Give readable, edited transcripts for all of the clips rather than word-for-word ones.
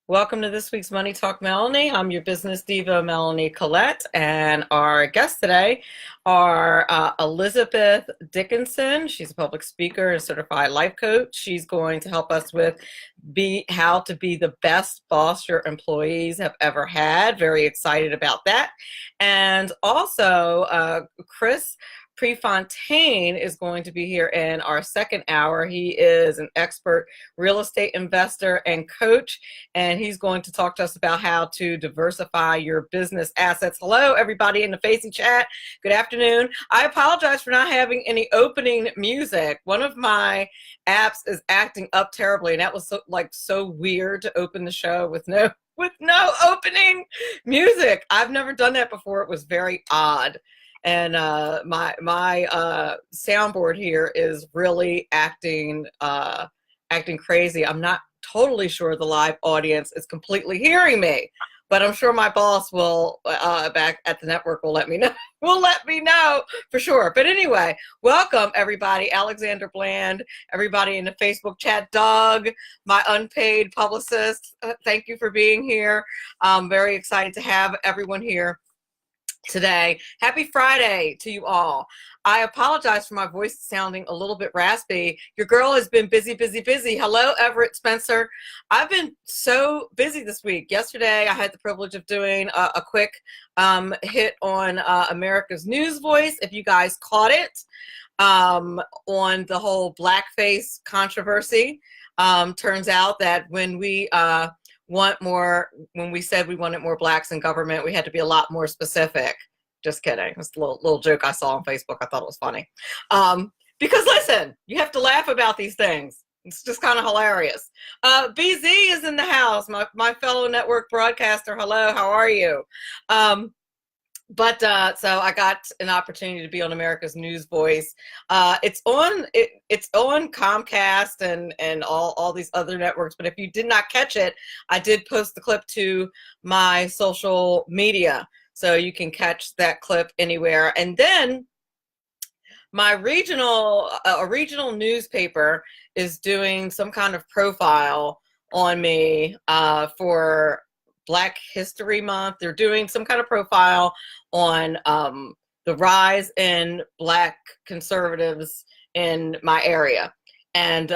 Welcome to this week's Money Talk, Melanie. I'm your business diva, Melanie Collette, and our guests today are Elizabeth Dickinson. She's a public speaker and certified life coach. She's going to help us with how to be the best boss your employees have ever had. Very excited about that. And also, Chris Prefontaine is going to be here in our second hour. He is an expert real estate investor and coach, and he's going to talk to us about how to diversify your business assets. Hello, everybody in the Facey chat. Good afternoon. I apologize for not having any opening music. One of my apps is acting up terribly, and that was so weird to open the show with no opening music. I've never done that before. It was very odd. And my soundboard here is really acting crazy. I'm not totally sure the live audience is completely hearing me, but I'm sure my boss will back at the network will let me know. Will let me know for sure. But anyway, welcome everybody. Alexander Bland, everybody in the Facebook chat. Doug, my unpaid publicist. Thank you for being here. I'm very excited to have everyone here today. Happy Friday to you all. I apologize for my voice sounding a little bit raspy. Your girl has been busy. Hello, Everett Spencer. I've been so busy this week. Yesterday, I had the privilege of doing a quick hit on America's News Voice. If you guys caught it, on the whole blackface controversy. Turns out that when we said we wanted more blacks in government, we had to be a lot more specific. Just kidding. It's a little joke I saw on Facebook. I thought it was funny. Because listen, you have to laugh about these things. It's just kind of hilarious. BZ is in the house, my fellow network broadcaster. Hello, how are you? So I got an opportunity to be on America's News Voice. It's on Comcast and all these other networks. But if you did not catch it, I did post the clip to my social media, so you can catch that clip anywhere. And then my regional newspaper is doing some kind of profile on me for Black History Month. They're doing some kind of profile on the rise in Black conservatives in my area. And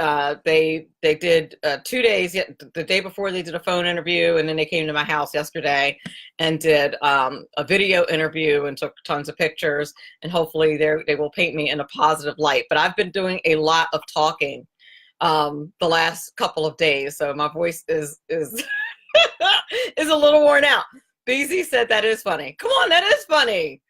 they did 2 days, the day before they did a phone interview, and then they came to my house yesterday and did a video interview and took tons of pictures, and hopefully they will paint me in a positive light. But I've been doing a lot of talking the last couple of days, so my voice is is a little worn out. BZ said that is funny. Come on, that is funny.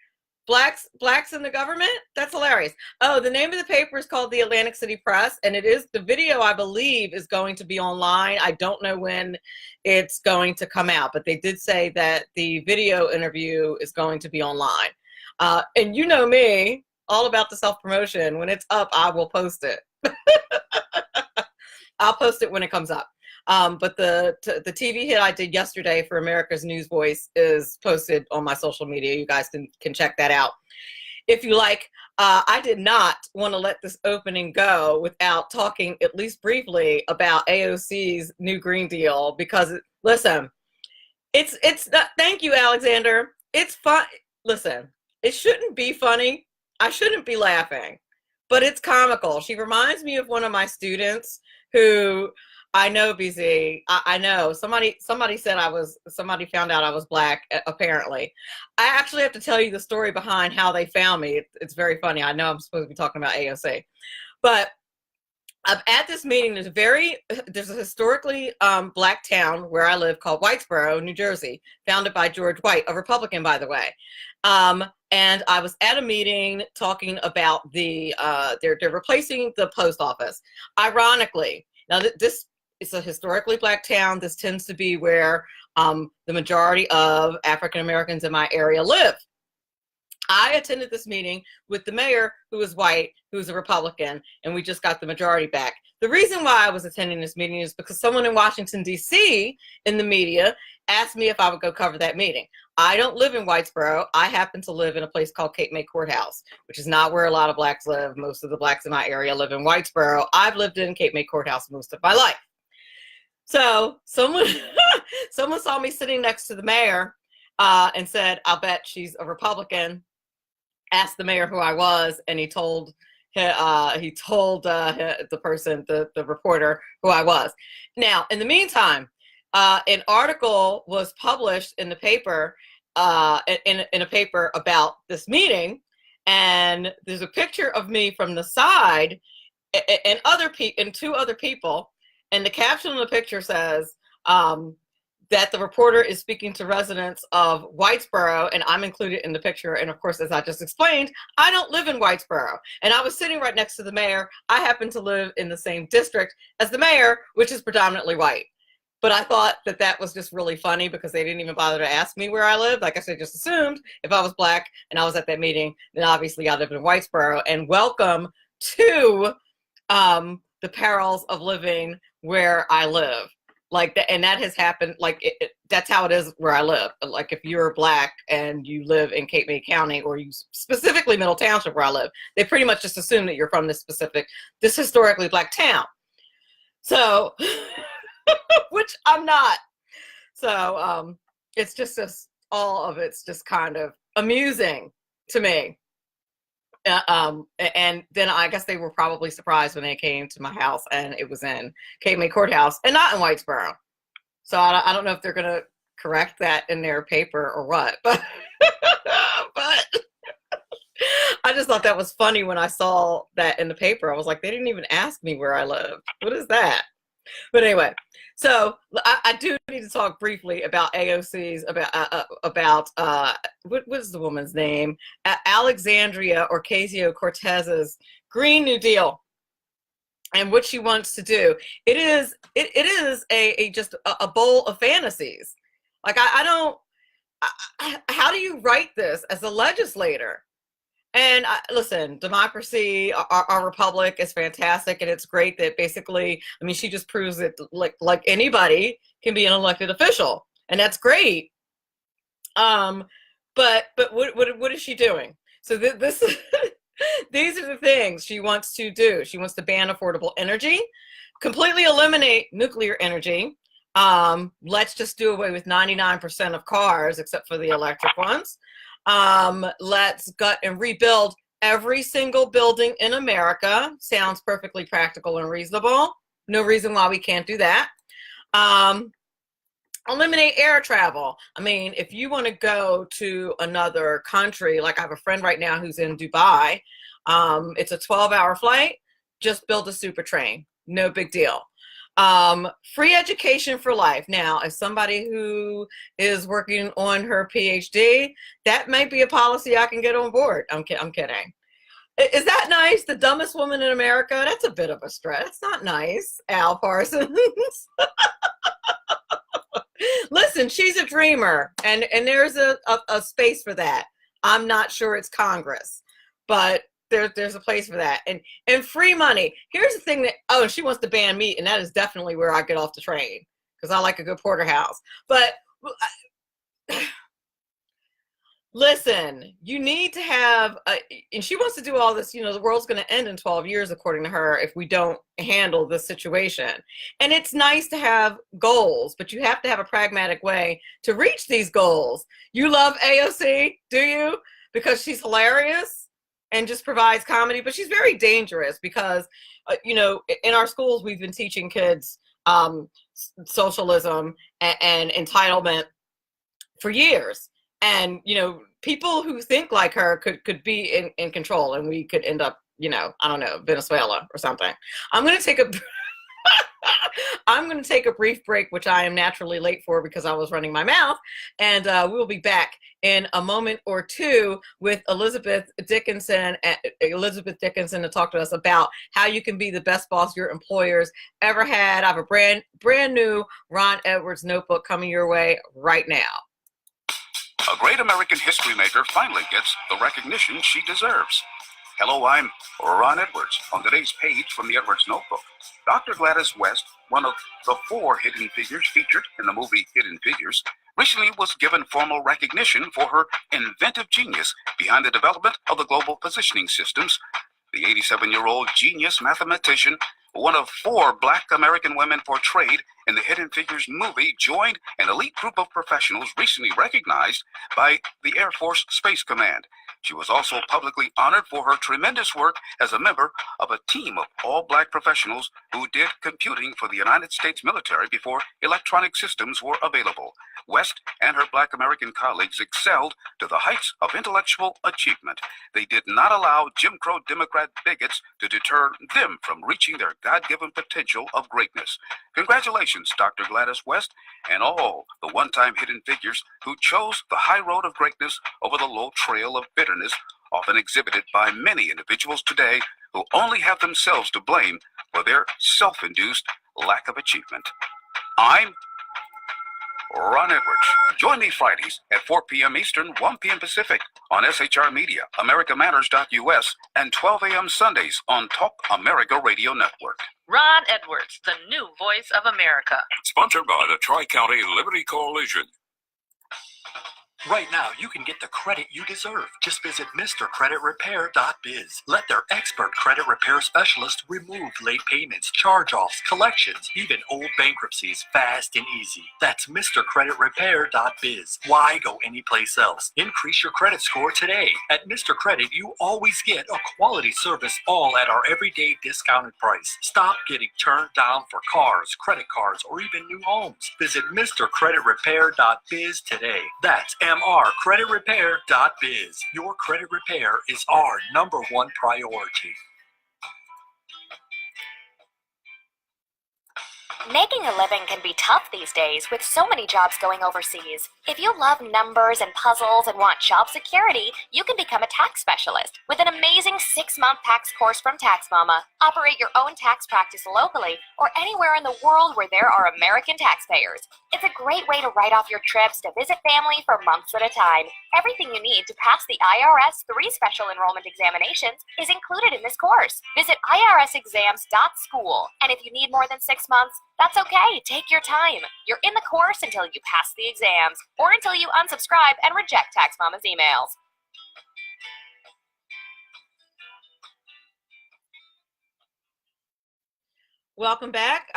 Blacks in the government? That's hilarious. Oh, the name of the paper is called the Atlantic City Press, and the video, I believe, is going to be online. I don't know when it's going to come out, but they did say that the video interview is going to be online. And you know me, all about the self-promotion. When it's up, I will post it. I'll post it when it comes up. But the TV hit I did yesterday for America's News Voice is posted on my social media. You guys can check that out if you like. I did not want to let this opening go without talking at least briefly about AOC's new Green Deal, because listen, it's not, thank you, Alexander. It's fun. Listen, it shouldn't be funny. I shouldn't be laughing, but it's comical. She reminds me of one of my students who, I know, BZ. I know somebody said somebody found out I was Black, apparently. I actually have to tell you the story behind how they found me. It's very funny. I know I'm supposed to be talking about AOC, but I'm at this meeting. There's a historically Black town where I live called Whitesboro, New Jersey, founded by George White, a Republican, by the way. And I was at a meeting talking about they're replacing the post office. Ironically, now this it's a historically Black town. This tends to be where the majority of African Americans in my area live. I attended this meeting with the mayor, who is white, who's a Republican, and we just got the majority back. The reason why I was attending this meeting is because someone in Washington, D.C. in the media asked me if I would go cover that meeting. I don't live in Whitesboro. I happen to live in a place called Cape May Courthouse, which is not where a lot of Blacks live. Most of the Blacks in my area live in Whitesboro. I've lived in Cape May Courthouse most of my life. So someone Someone saw me sitting next to the mayor and said, I'll bet she's a Republican. Asked the mayor who I was, and he told the person, the reporter, who I was. Now, in the meantime, an article was published in the paper, in a paper about this meeting, and there's a picture of me from the side and two other people, and the caption of the picture says that the reporter is speaking to residents of Whitesboro, and I'm included in the picture. And of course, as I just explained, I don't live in Whitesboro, and I was sitting right next to the mayor. I happen to live in the same district as the mayor, which is predominantly white. But I thought that was just really funny because they didn't even bother to ask me where I lived. Like I said, just assumed if I was Black and I was at that meeting, then obviously I live in Whitesboro. And welcome to the perils of living where I live. Like that, and that has happened. Like that's how it is where I live. Like if you're Black and you live in Cape May County, or you specifically Middle Township where I live, they pretty much just assume that you're from this historically Black town. So, which I'm not. So it's just all of it's just kind of amusing to me. And then I guess they were probably surprised when they came to my house and it was in Cape May Courthouse and not in Whitesboro. So I don't know if they're going to correct that in their paper or what, but I just thought that was funny when I saw that in the paper. I was like, they didn't even ask me where I lived. What is that? But anyway, so I do need to talk briefly about AOC's, about what is the woman's name? Alexandria Ocasio-Cortez's Green New Deal and what she wants to do. It is just a bowl of fantasies. Like how do you write this as a legislator? And listen, democracy, our republic is fantastic, and it's great that basically, I mean, she just proves that like anybody can be an elected official, and that's great. But what is she doing? So this these are the things she wants to do. She wants to ban affordable energy, completely eliminate nuclear energy. Let's just do away with 99% of cars except for the electric ones. Let's gut and rebuild every single building in America. Sounds perfectly practical and reasonable. No reason why we can't do that. Eliminate air travel. I mean, if you want to go to another country, like I have a friend right now who's in Dubai, it's a 12-hour flight. Just build a super train. No big deal. Free education for life. Now, as somebody who is working on her PhD, that might be a policy I can get on board. I'm kidding. Is that nice? The dumbest woman in America? That's a bit of a stretch. It's not nice, Al Parsons. Listen, she's a dreamer, and there's a space for that. I'm not sure it's Congress, but there's a place for that. And free money. Here's the thing that, she wants to ban meat, and that is definitely where I get off the train, because I like a good porterhouse. But listen, you need to have, and she wants to do all this, the world's going to end in 12 years, according to her, if we don't handle this situation. And it's nice to have goals, but you have to have a pragmatic way to reach these goals. You love AOC, do you? Because she's hilarious and just provides comedy, but she's very dangerous because, in our schools, we've been teaching kids socialism and entitlement for years. And, people who think like her could be in control, and we could end up, I don't know, Venezuela or something. I'm going to take a brief break, which I am naturally late for because I was running my mouth. And we'll be back in a moment or two with Elizabeth Dickinson to talk to us about how you can be the best boss your employers ever had. I have a brand new Ron Edwards notebook coming your way right now. A great American history maker finally gets the recognition she deserves. Hello, I'm Ron Edwards. On today's page from the Edwards Notebook, Dr. Gladys West, one of the 4 hidden figures featured in the movie Hidden Figures, recently was given formal recognition for her inventive genius behind the development of the global positioning systems. The 87-year-old genius mathematician one of 4 Black American women portrayed in the Hidden Figures movie, joined an elite group of professionals recently recognized by the Air Force Space Command. She was also publicly honored for her tremendous work as a member of a team of all Black professionals who did computing for the United States military before electronic systems were available. West and her Black American colleagues excelled to the heights of intellectual achievement. They did not allow Jim Crow Democrat bigots to deter them from reaching their God-given potential of greatness. Congratulations, Dr. Gladys West, and all the one-time Hidden Figures who chose the high road of greatness over the low trail of bitterness often exhibited by many individuals today who only have themselves to blame for their self-induced lack of achievement. I'm Ron Edwards. Join me Fridays at 4 p.m. Eastern, 1 p.m. Pacific on SHR Media, AmericaMatters.us, and 12 a.m. Sundays on Talk America Radio Network. Ron Edwards, the new voice of America. Sponsored by the Tri-County Liberty Coalition. Right now, you can get the credit you deserve. Just visit MrCreditRepair.biz. Let their expert credit repair specialist remove late payments, charge-offs, collections, even old bankruptcies fast and easy. That's MrCreditRepair.biz. Why go anyplace else? Increase your credit score today. At Mr. Credit, you always get a quality service, all at our everyday discounted price. Stop getting turned down for cars, credit cards, or even new homes. Visit MrCreditRepair.biz today. That's MrCreditRepair.biz. Your credit repair is our #1 priority. Making a living can be tough these days with so many jobs going overseas. If you love numbers and puzzles and want job security, you can become a tax specialist with an amazing 6-month tax course from Tax Mama. Operate your own tax practice locally or anywhere in the world where there are American taxpayers. It's a great way to write off your trips to visit family for months at a time. Everything you need to pass the IRS 3 special enrollment examinations is included in this course. Visit irsexams.school. And if you need more than 6 months, that's okay. Take your time. You're in the course until you pass the exams or until you unsubscribe and reject Tax Mama's emails. Welcome back.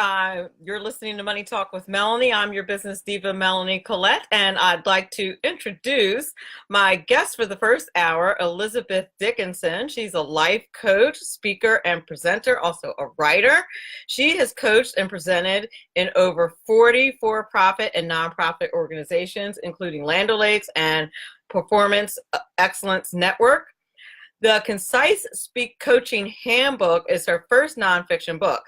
You're listening to Money Talk with Melanie. I'm your business diva, Melanie Collette, and I'd like to introduce my guest for the first hour, Elizabeth Dickinson. She's a life coach, speaker, and presenter, also a writer. She has coached and presented in over 40 for-profit and nonprofit organizations, including Land O'Lakes and Performance Excellence Network. The Concise Speak Coaching Handbook is her first nonfiction book.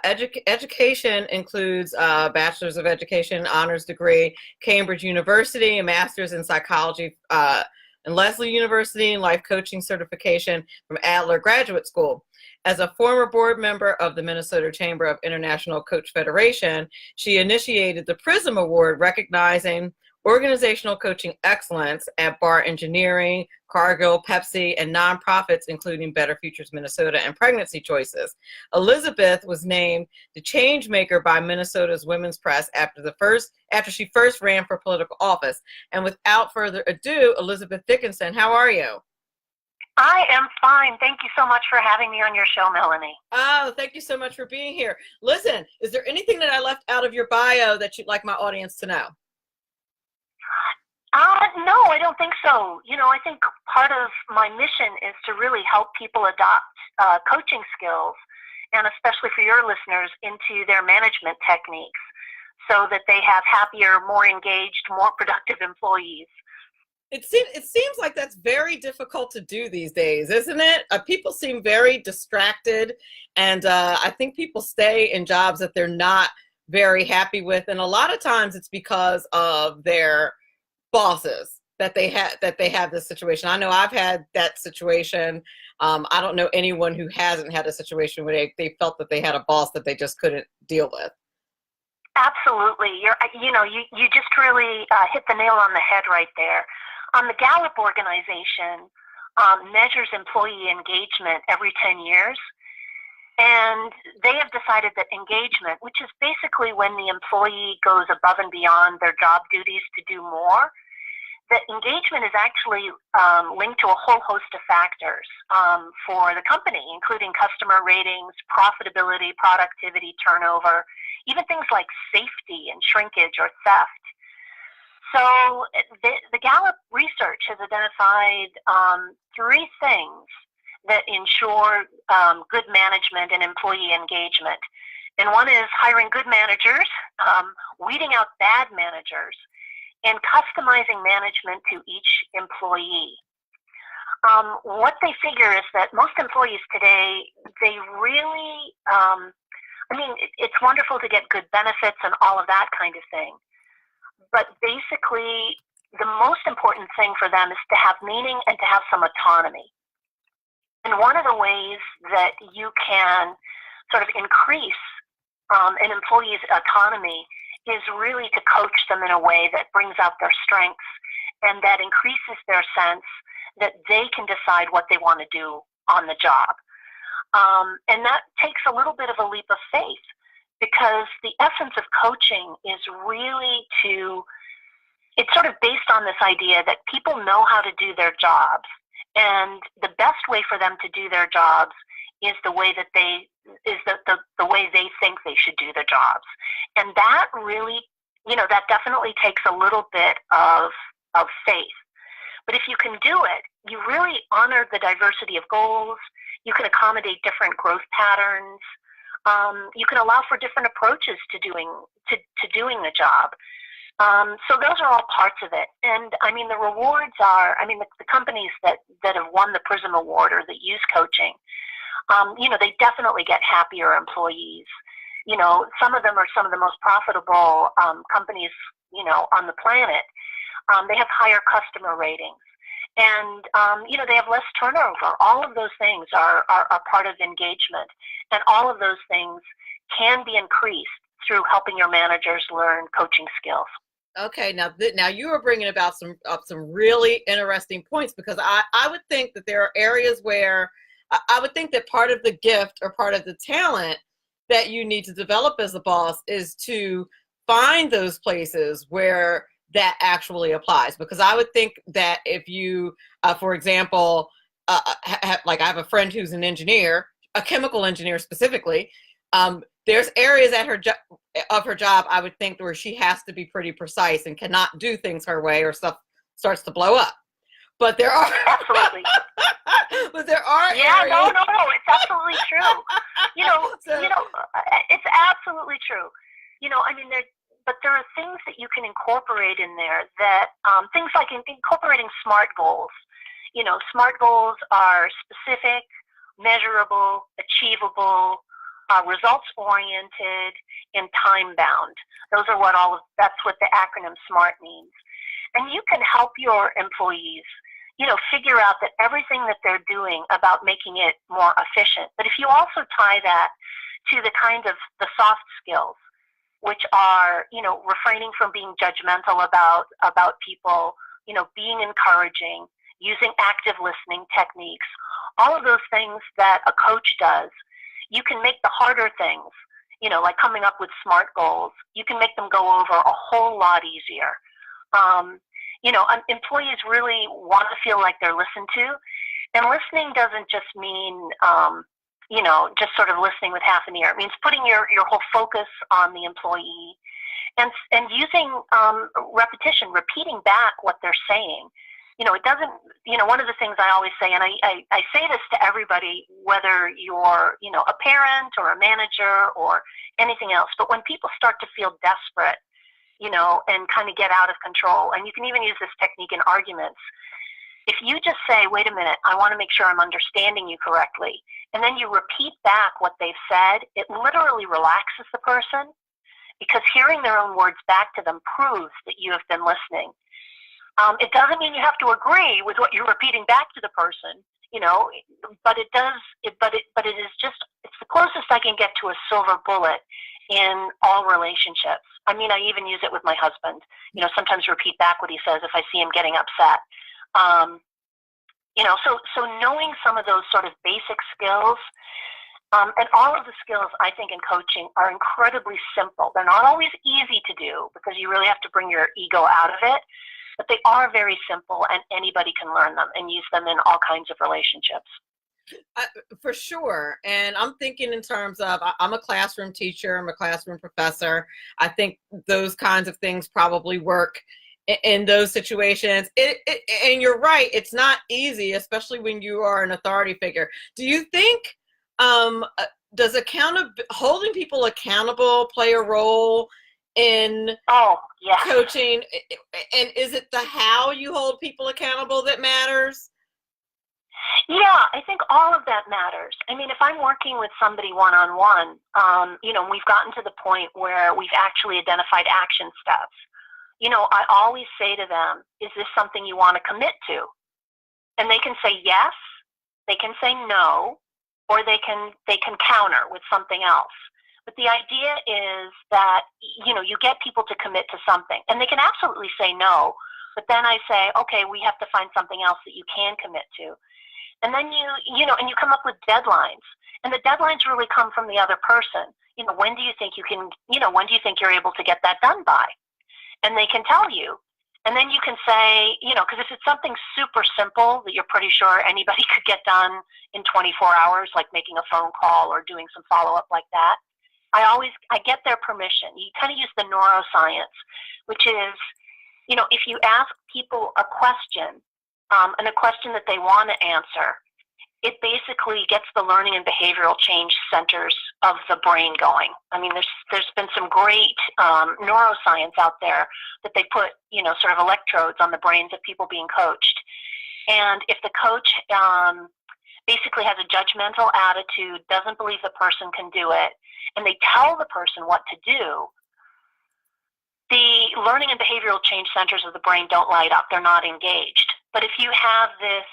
Education includes a Bachelor's of Education, honors degree, Cambridge University, a Master's in Psychology, and Lesley University, and life coaching certification from Adler Graduate School. As a former board member of the Minnesota Chamber of International Coach Federation, she initiated the PRISM Award, recognizing organizational coaching excellence at Bar Engineering, Cargill, Pepsi, and nonprofits, including Better Futures Minnesota and Pregnancy Choices. Elizabeth was named the change maker by Minnesota's Women's Press after she first ran for political office. And without further ado, Elizabeth Dickinson, how are you? I am fine. Thank you so much for having me on your show, Melanie. Oh, thank you so much for being here. Listen, is there anything that I left out of your bio that you'd like my audience to know? No, I don't think so. You know, I think part of my mission is to really help people adopt coaching skills, and especially for your listeners, into their management techniques so that they have happier, more engaged, more productive employees. It seems like that's very difficult to do these days, isn't it? People seem very distracted, and I think people stay in jobs that they're not very happy with, and a lot of times it's because of their bosses that they have this situation. I know I've had that situation. I don't know anyone who hasn't had a situation where they felt that they had a boss that they just couldn't deal with. Absolutely. You just really hit the nail on the head right there. The Gallup organization measures employee engagement every 10 years. And they have decided that engagement, which is basically when the employee goes above and beyond their job duties to do more, that engagement is actually linked to a whole host of factors for the company, including customer ratings, profitability, productivity, turnover, even things like safety and shrinkage or theft. So the Gallup research has identified 3 things that ensure good management and employee engagement. And one is hiring good managers, weeding out bad managers, and customizing management to each employee. What they figure is that most employees today, they really, it's wonderful to get good benefits and all of that kind of thing. But basically, the most important thing for them is to have meaning and to have some autonomy. And one of the ways that you can sort of increase an employee's autonomy is really to coach them in a way that brings out their strengths and that increases their sense that they can decide what they want to do on the job. And that takes a little bit of a leap of faith, because the essence of coaching is really it's sort of based on this idea that people know how to do their jobs, and the best way for them to do their jobs is the way that the way they think they should do their jobs. And that really, that definitely takes a little bit of faith. But if you can do it, you really honor the diversity of goals. You can accommodate different growth patterns. You can allow for different approaches to doing the job. So those are all parts of it. And the rewards are, the companies that have won the PRISM Award or that use coaching, they definitely get happier employees. Some of them are some of the most profitable companies, on the planet. They have higher customer ratings. And, they have less turnover. All of those things are part of engagement. And all of those things can be increased through helping your managers learn coaching skills. Okay, now you are bringing up some really interesting points, because I would think that there are areas where I would think that part of the gift or part of the talent that you need to develop as a boss is to find those places where that actually applies. Because I would think that if you, for example, like I have a friend who's an engineer, a chemical engineer specifically, there's areas at of her job, I would think, where she has to be pretty precise and cannot do things her way or stuff starts to blow up. But there are absolutely. But there are yeah, areas. no, it's absolutely true. It's absolutely true. But there are things that you can incorporate in there that things like incorporating SMART goals. SMART goals are specific, measurable, achievable, results-oriented, and time-bound. That's what the acronym SMART means. And you can help your employees, figure out that everything that they're doing about making it more efficient. But if you also tie that to the kind of the soft skills, which are, refraining from being judgmental about people, being encouraging, using active listening techniques, all of those things that a coach does, you can make the harder things, like coming up with SMART goals, you can make them go over a whole lot easier. Employees really want to feel like they're listened to, and listening doesn't just mean, just sort of listening with half an ear. It means putting your whole focus on the employee and using repetition, repeating back what they're saying. It doesn't, one of the things I always say, and I say this to everybody, whether you're, a parent or a manager or anything else, but when people start to feel desperate, and kind of get out of control, and you can even use this technique in arguments, if you just say, wait a minute, I want to make sure I'm understanding you correctly, and then you repeat back what they've said, it literally relaxes the person, because hearing their own words back to them proves that you have been listening. It doesn't mean you have to agree with what you're repeating back to the person, but it does. But it is just, it's the closest I can get to a silver bullet in all relationships. I even use it with my husband. Sometimes repeat back what he says if I see him getting upset. So knowing some of those sort of basic skills, and all of the skills I think in coaching are incredibly simple. They're not always easy to do because you really have to bring your ego out of it. but they are very simple, and anybody can learn them and use them in all kinds of relationships. For sure. And I'm thinking in terms of, I'm a classroom teacher, I'm a classroom professor. I think those kinds of things probably work in those situations. And you're right, it's not easy, especially when you are an authority figure. Do you think, does holding people accountable play a role in coaching? And is it the how you hold people accountable that matters? Yeah, I think all of that matters. I mean, if I'm working with somebody one-on-one, we've gotten to the point where we've actually identified action steps. I always say to them, is this something you want to commit to? And they can say yes, they can say no, or they can counter with something else. But the idea is that, you get people to commit to something, and they can absolutely say no, but then I say, okay, we have to find something else that you can commit to. And then you come up with deadlines, and the deadlines really come from the other person. When do you think when do you think you're able to get that done by? And they can tell you. And then you can say, because if it's something super simple that you're pretty sure anybody could get done in 24 hours, like making a phone call or doing some follow-up like that, I get their permission. You kind of use the neuroscience, which is, if you ask people a question, and a question that they want to answer, it basically gets the learning and behavioral change centers of the brain going. I mean, there's been some great neuroscience out there that they put, sort of electrodes on the brains of people being coached. And if the coach basically has a judgmental attitude, doesn't believe the person can do it, and they tell the person what to do, the learning and behavioral change centers of the brain don't light up. They're not engaged. But if you have this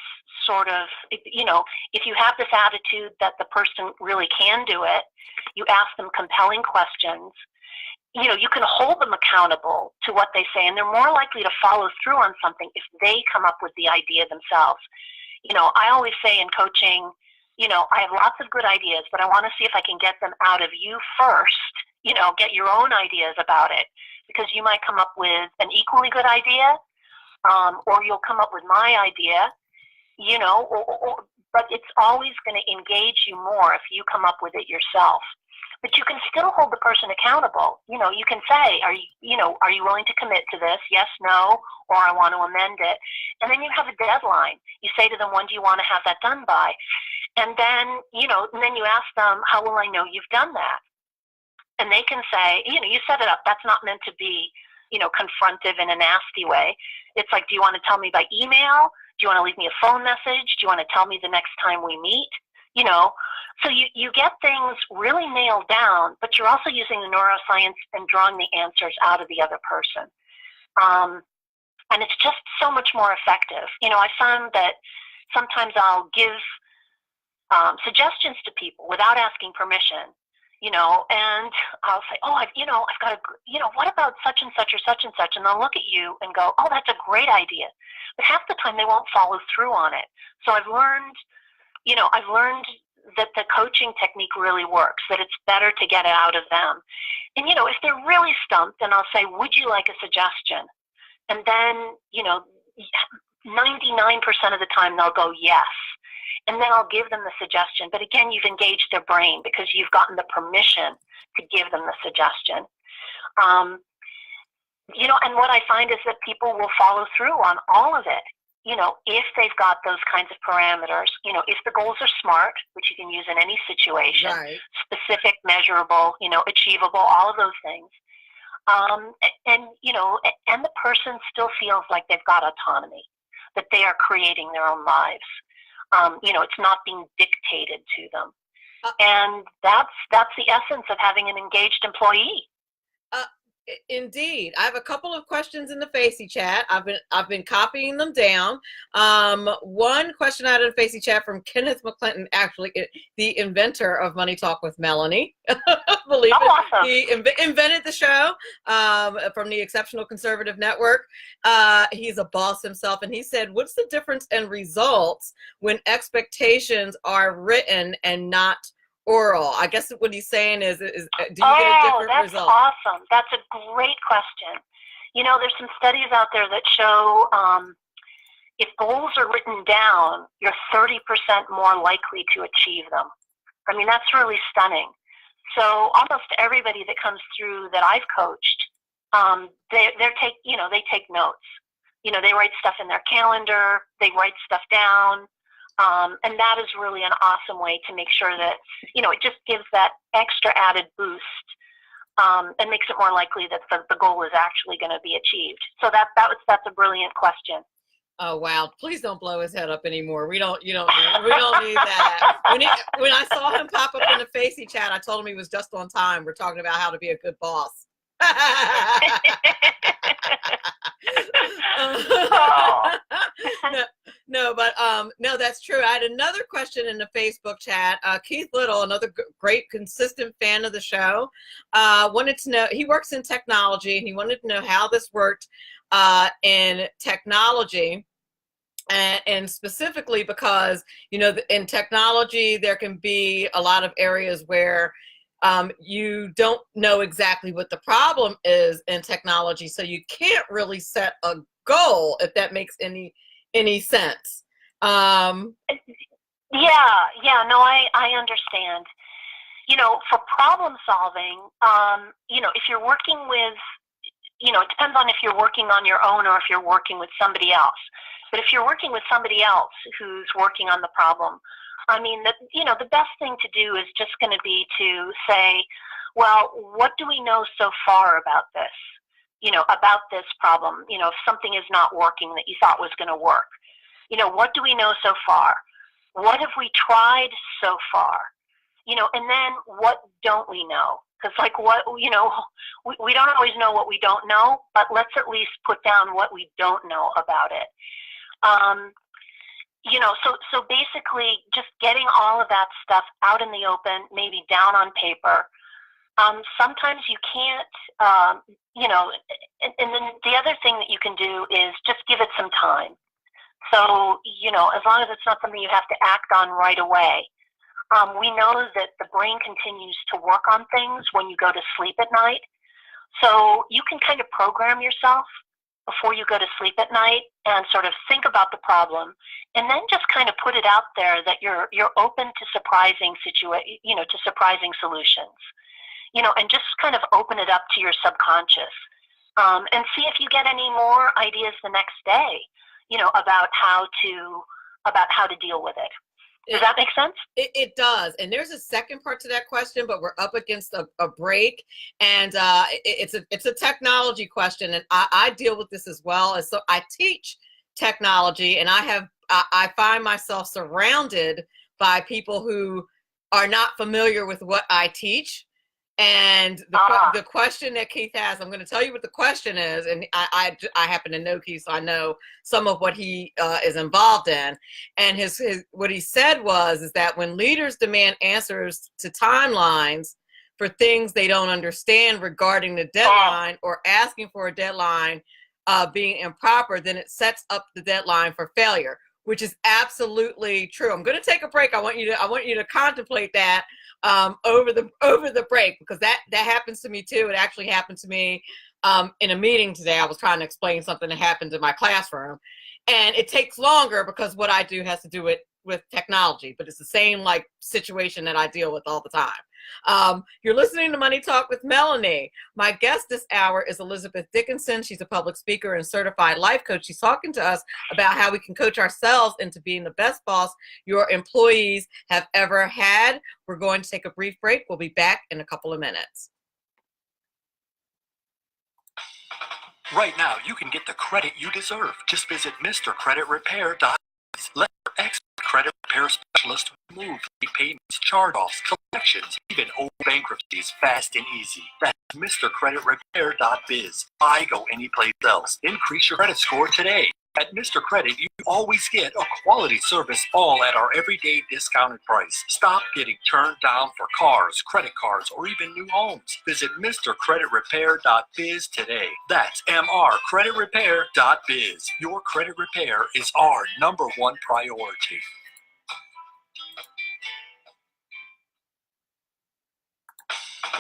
sort of, if you have this attitude that the person really can do it, you ask them compelling questions, you can hold them accountable to what they say, and they're more likely to follow through on something if they come up with the idea themselves. I always say in coaching, I have lots of good ideas, but I want to see if I can get them out of you first, get your own ideas about it, because you might come up with an equally good idea, or you'll come up with my idea, but it's always going to engage you more if you come up with it yourself. But you can still hold the person accountable. You can say, are you willing to commit to this? Yes, no, or I want to amend it. And then you have a deadline. You say to them, when do you want to have that done by? And then, and then you ask them, how will I know you've done that? And they can say, you set it up. That's not meant to be, confrontive in a nasty way. It's like, do you want to tell me by email? Do you want to leave me a phone message? Do you want to tell me the next time we meet? So you get things really nailed down, but you're also using the neuroscience and drawing the answers out of the other person. And it's just so much more effective. I found that sometimes I'll give suggestions to people without asking permission, and I'll say, oh, I've got a, what about such and such or such and such? And they'll look at you and go, oh, that's a great idea. But half the time they won't follow through on it. So I've learned that the coaching technique really works, that it's better to get it out of them. And, if they're really stumped, then I'll say, would you like a suggestion? And then, 99% of the time they'll go yes. And then I'll give them the suggestion. But again, you've engaged their brain because you've gotten the permission to give them the suggestion. And what I find is that people will follow through on all of it, if they've got those kinds of parameters, if the goals are SMART, which you can use in any situation, right. Specific, measurable, achievable, all of those things. And the person still feels like they've got autonomy, that they are creating their own lives. It's not being dictated to them. And that's the essence of having an engaged employee. Indeed. I have a couple of questions in the Facey chat. I've been copying them down. One question out of the Facey chat from Kenneth McClinton, actually the inventor of Money Talk with Melanie. Believe it. Awesome. He invented the show from the Exceptional Conservative Network. He's a boss himself, and he said, what's the difference in results when expectations are written and not oral? I guess what he's saying is do you get a different result? That's awesome. That's a great question. There's some studies out there that show if goals are written down, you're 30% more likely to achieve them. I mean, that's really stunning. So almost everybody that comes through that I've coached, they take notes. They write stuff in their calendar, they write stuff down, and that is really an awesome way to make sure that, it just gives that extra added boost and makes it more likely that the goal is actually going to be achieved. So that's a brilliant question. Oh wow! Please don't blow his head up anymore. We don't need that. When I saw him pop up in the Facey chat, I told him he was just on time. We're talking about how to be a good boss. No, that's true. I had another question in the Facebook chat. Keith Little, another great consistent fan of the show, wanted to know, he works in technology, and he wanted to know how this worked in technology, and specifically because, in technology, there can be a lot of areas where you don't know exactly what the problem is in technology, so you can't really set a goal, if that makes any sense. No, I understand. For problem solving, if you're working with, it depends on if you're working on your own or if you're working with somebody else. But if you're working with somebody else who's working on the problem, I mean, the best thing to do is just going to be to say, well, what do we know so far about this? About this problem, if something is not working that you thought was going to work, what do we know so far? What have we tried so far? And then what don't we know? Because we don't always know what we don't know, but let's at least put down what we don't know about it. So basically just getting all of that stuff out in the open, maybe down on paper. Sometimes you can't, and then the other thing that you can do is just give it some time. So, as long as it's not something you have to act on right away. We know that the brain continues to work on things when you go to sleep at night. So you can kind of program yourself before you go to sleep at night and sort of think about the problem, and then just kind of put it out there that you're open to surprising solutions, and just kind of open it up to your subconscious, and see if you get any more ideas the next day, about how to deal with it. Does that make sense? It does. And there's a second part to that question, but we're up against a break. And it's a technology question. And I deal with this as well. And so I teach technology, and I find myself surrounded by people who are not familiar with what I teach. And the question that Keith has, I'm going to tell you what the question is, and I happen to know Keith, so I know some of what he is involved in. And his what he said is that when leaders demand answers to timelines for things they don't understand regarding the deadline, or asking for a deadline being improper, then it sets up the deadline for failure, which is absolutely true. I'm going to take a break. I want you to contemplate that over the break, because that happens to me too. It actually happened to me in a meeting today. I was trying to explain something that happened in my classroom, and it takes longer because what I do has to do with technology, but it's the same situation that I deal with all the time. You're listening to Money Talk with Melanie. My guest this hour is Elizabeth Dickinson. She's a public speaker and certified life coach. She's talking to us about how we can coach ourselves into being the best boss your employees have ever had. We're going to take a brief break. We'll be back in a couple of minutes. Right now, you can get the credit you deserve. Just visit MrCreditRepair.biz. Let your expert credit repair specialist remove late payments, charge-offs, collections, even old bankruptcies fast and easy. That's MrCreditRepair.biz. Why go anyplace else? Increase your credit score today. At Mr. Credit, you always get a quality service, all at our everyday discounted price. Stop getting turned down for cars, credit cards, or even new homes. Visit MrCreditRepair.biz today. That's MrCreditRepair.biz. Your credit repair is our #1 priority.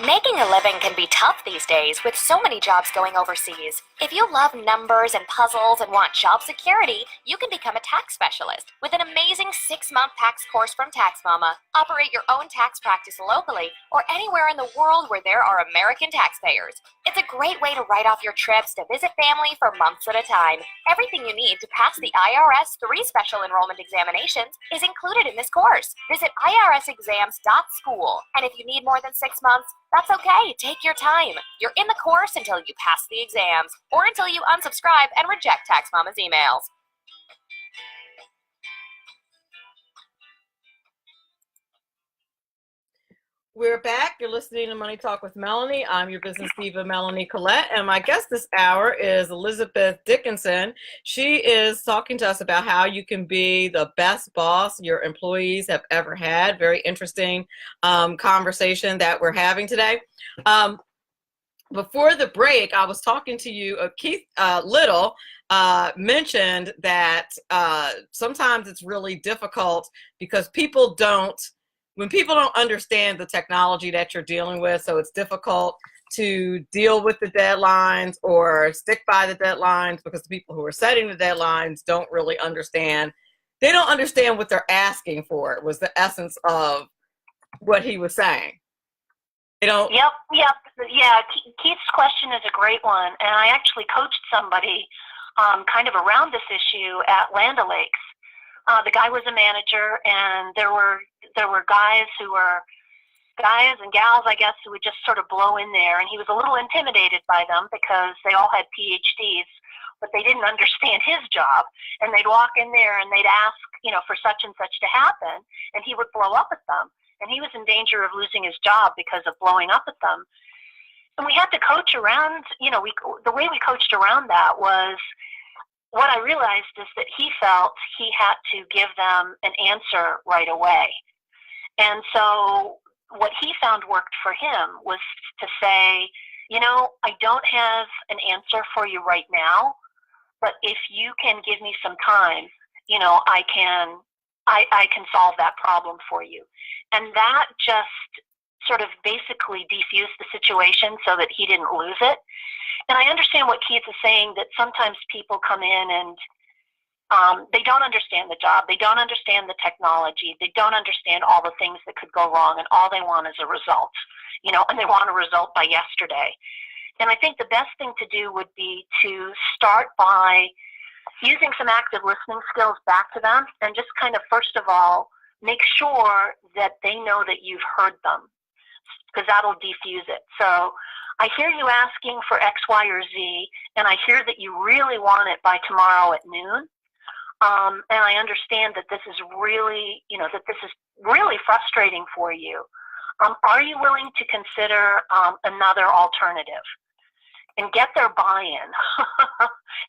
Making a living can be tough these days with so many jobs going overseas. If you love numbers and puzzles and want job security, you can become a tax specialist with an amazing 6-month tax course from Tax Mama. Operate your own tax practice locally or anywhere in the world where there are American taxpayers. It's a great way to write off your trips to visit family for months at a time. Everything you need to pass the IRS 3 special enrollment examinations is included in this course. Visit irsexams.school, and if you need more than 6 months, that's okay. Take your time. You're in the course until you pass the exams or until you unsubscribe and reject Tax Mama's emails. We're back. You're listening to Money Talk with Melanie. I'm your business diva, Melanie Collette, and my guest this hour is Elizabeth Dickinson. She is talking to us about how you can be the best boss your employees have ever had. Very interesting conversation that we're having today. Before the break, I was talking to you, Keith Little mentioned that sometimes it's really difficult because when people don't understand the technology that you're dealing with, so it's difficult to deal with the deadlines or stick by the deadlines because the people who are setting the deadlines don't really understand. They don't understand what they're asking for. It was the essence of what he was saying. They don't. Yep. Yeah. Keith's question is a great one. And I actually coached somebody kind of around this issue at Land O'Lakes. The guy was a manager, and there were guys and gals, I guess, who would just sort of blow in there, and he was a little intimidated by them because they all had PhDs, but they didn't understand his job, and they'd walk in there and they'd ask, for such and such to happen, and he would blow up at them, and he was in danger of losing his job because of blowing up at them. And we had to coach around, the way we coached around that was, what I realized is that he felt he had to give them an answer right away. And so what he found worked for him was to say, I don't have an answer for you right now, but if you can give me some time, I can solve that problem for you. And that just sort of basically defused the situation so that he didn't lose it. And I understand what Keith is saying, that sometimes people come in and they don't understand the job. They don't understand the technology. They don't understand all the things that could go wrong, and all they want is a result, and they want a result by yesterday. And I think the best thing to do would be to start by using some active listening skills back to them and just kind of, first of all, make sure that they know that you've heard them, because that'll defuse it. So I hear you asking for X, Y, or Z, and I hear that you really want it by tomorrow at noon. And I understand that this is really, really frustrating for you. Are you willing to consider another alternative? And get their buy-in.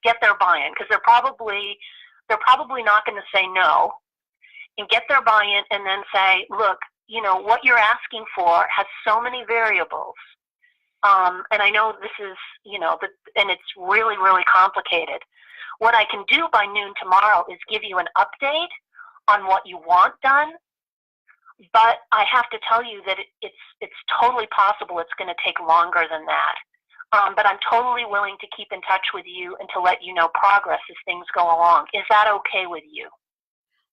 Get their buy-in, because they're probably not going to say no. And get their buy-in, and then say, look, what you're asking for has so many variables. And I know this is, and it's really, really complicated. What I can do by noon tomorrow is give you an update on what you want done, but I have to tell you that it's totally possible it's going to take longer than that. But I'm totally willing to keep in touch with you and to let you know progress as things go along. Is that okay with you?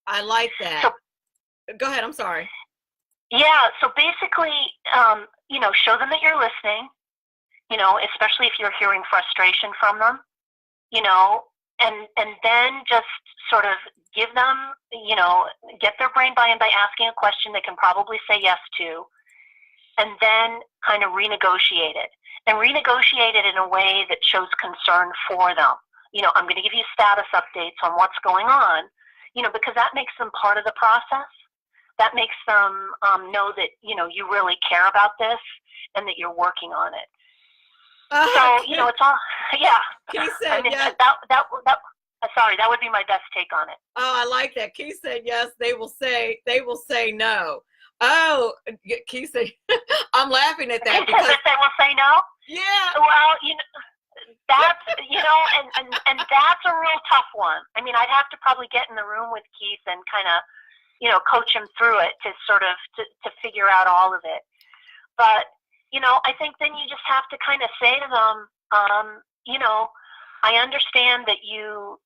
I like that. So, go ahead. I'm sorry. Yeah. So basically, show them that you're listening, especially if you're hearing frustration from them, and then just sort of give them, get their brain buy-in by asking a question they can probably say yes to, and then kind of renegotiate it. And renegotiate it in a way that shows concern for them. I'm going to give you status updates on what's going on, because that makes them part of the process. That makes them know that, you really care about this and that you're working on it. So, it's all, yeah. Keith said yes. Sorry, that would be my best take on it. Oh, I like that. Keith said yes. They will say no. Oh, Keith said, I'm laughing at that because they will say no. Yeah. Well, that's and that's a real tough one. I mean, I'd have to probably get in the room with Keith and kind of, coach him through it to sort of to figure out all of it. But I think then you just have to kind of say to them, I understand that you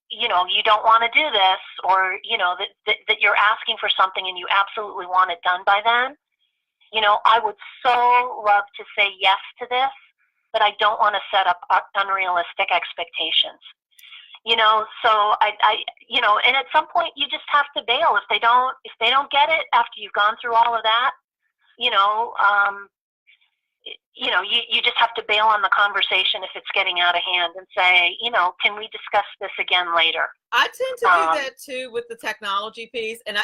don't want to do this, or, that you're asking for something and you absolutely want it done by then. I would so love to say yes to this, but I don't want to set up unrealistic expectations. So and at some point you just have to bail if they don't get it after you've gone through all of that. You just have to bail on the conversation if it's getting out of hand and say, can we discuss this again later? I tend to do that too with the technology piece. And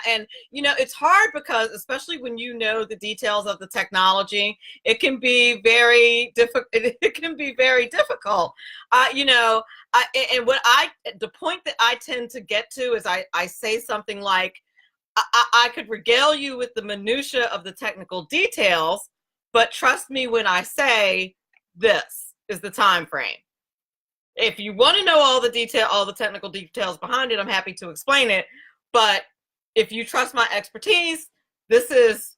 it's hard because, especially when you know the details of the technology, it can be very difficult. It can be very difficult. The point that I tend to get to is I say something like, I could regale you with the minutia of the technical details, but trust me when I say this is the time frame. If you want to know all the technical details behind it, I'm happy to explain it. But if you trust my expertise, this is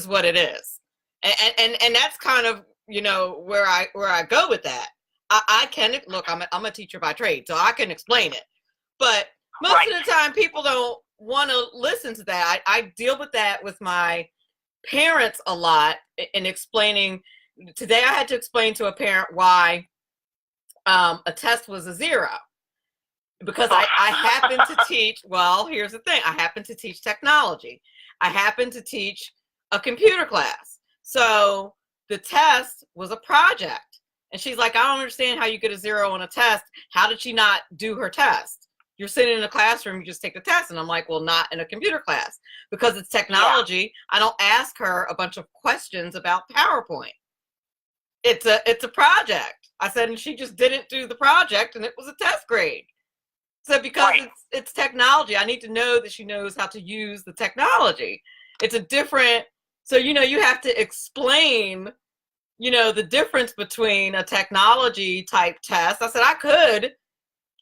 what it is. And that's kind of, where I go with that. I can look, I'm a teacher by trade, so I can explain it. But most of the time people don't want to listen to that. I deal with that with my parents a lot in explaining. Today I had to explain to a parent why a test was a 0, because I happen to teach, well, here's the thing, I happen to teach technology. I happen to teach a computer class. So the test was a project. And she's like, I don't understand how you get a 0 on a test. How did she not do her test? You're sitting in a classroom, you just take the test. And I'm like, well, not in a computer class, because it's technology. Yeah. I don't ask her a bunch of questions about PowerPoint. It's a project. I said, and she just didn't do the project, and it was a test grade. So because it's technology, I need to know that she knows how to use the technology. It's a different, so, you have to explain, the difference between a technology type test. I said, I could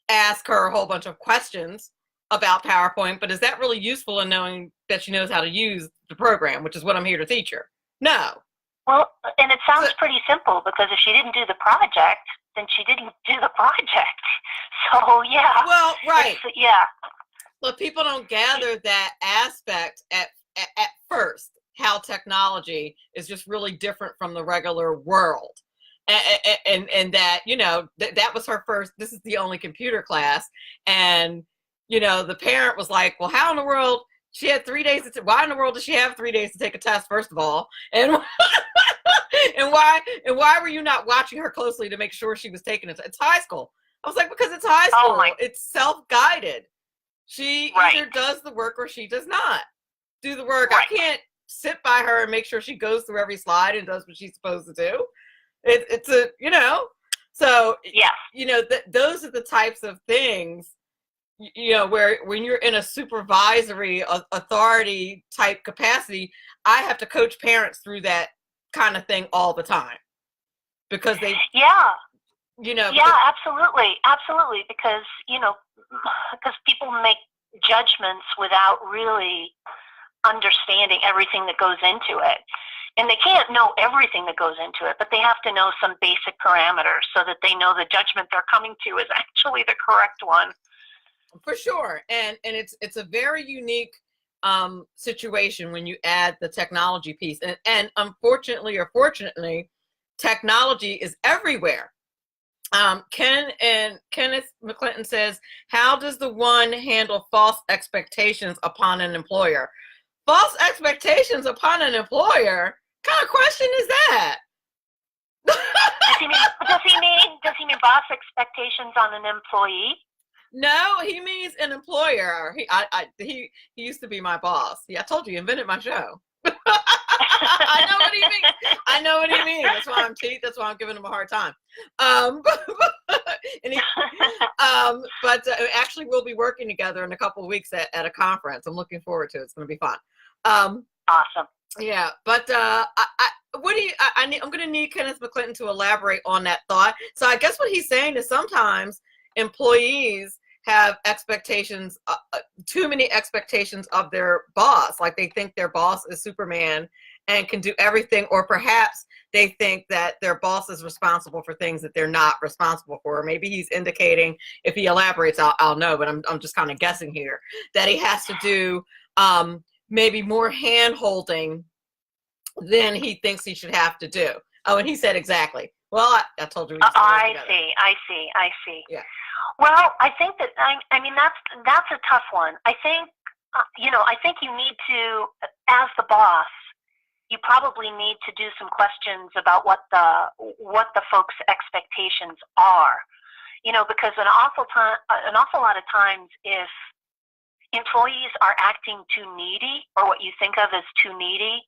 ask her a whole bunch of questions about PowerPoint, but is that really useful in knowing that she knows how to use the program, which is what I'm here to teach her? No. Well, and it sounds pretty simple, because if she didn't do the project, then she didn't do the project. So, yeah. Well, right. Yeah. But people don't gather that aspect at first, how technology is just really different from the regular world. And that, that was her first, this is the only computer class. And, the parent was like, well, how in the world, she had 3 days why in the world does she have 3 days to take a test, first of all? And and why were you not watching her closely to make sure she was taking it? It's high school. I was like, because it's high school. It's self-guided. She either does the work or she does not do the work. I can't sit by her and make sure she goes through every slide and does what she's supposed to do. It's a, so, those are the types of things, where when you're in a supervisory authority type capacity, I have to coach parents through that kind of thing all the time, because they, absolutely, because people make judgments without really understanding everything that goes into it. And they can't know everything that goes into it, but they have to know some basic parameters so that they know the judgment they're coming to is actually the correct one. For sure. And it's a very unique situation when you add the technology piece. And unfortunately or fortunately, technology is everywhere. Kenneth McClinton says, how does the one handle false expectations upon an employer? False expectations upon an employer? What kind of question is that? Does he mean boss expectations on an employee? No, he means an employer. He used to be my boss. Yeah, I told you, he invented my show. I know what he means. That's why I'm giving him a hard time. Actually, we'll be working together in a couple of weeks at a conference. I'm looking forward to it. It's going to be fun. Awesome. Yeah, but I'm going to need Kenneth McClinton to elaborate on that thought. So I guess what he's saying is sometimes employees have expectations, too many expectations of their boss. Like they think their boss is Superman and can do everything, or perhaps they think that their boss is responsible for things that they're not responsible for. Or maybe he's indicating, if he elaborates, I'll know, but I'm just kind of guessing here, that he has to do maybe more hand holding than he thinks he should have to do. Oh, and he said exactly. Well, I told you. I see. Yeah. Well, I think that I mean that's a tough one. I think I think you need to, as the boss, you probably need to do some questions about what the folks' expectations are. Because an awful lot of times, if employees are acting too needy, or what you think of as too needy,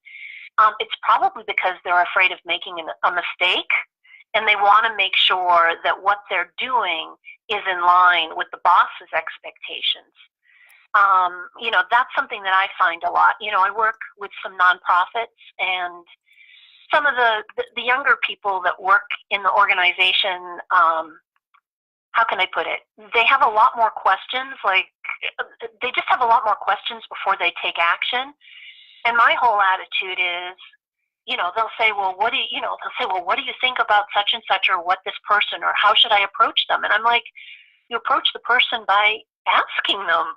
it's probably because they're afraid of making a mistake, and they want to make sure that what they're doing is in line with the boss's expectations. That's something that I find a lot. I work with some nonprofits, and some of the younger people that work in the organization, how can I put it? They have a lot more questions. Like, they just have a lot more questions before they take action. And my whole attitude is, they'll say, well, what do you think about such and such, or what this person, or how should I approach them? And I'm like, you approach the person by asking them.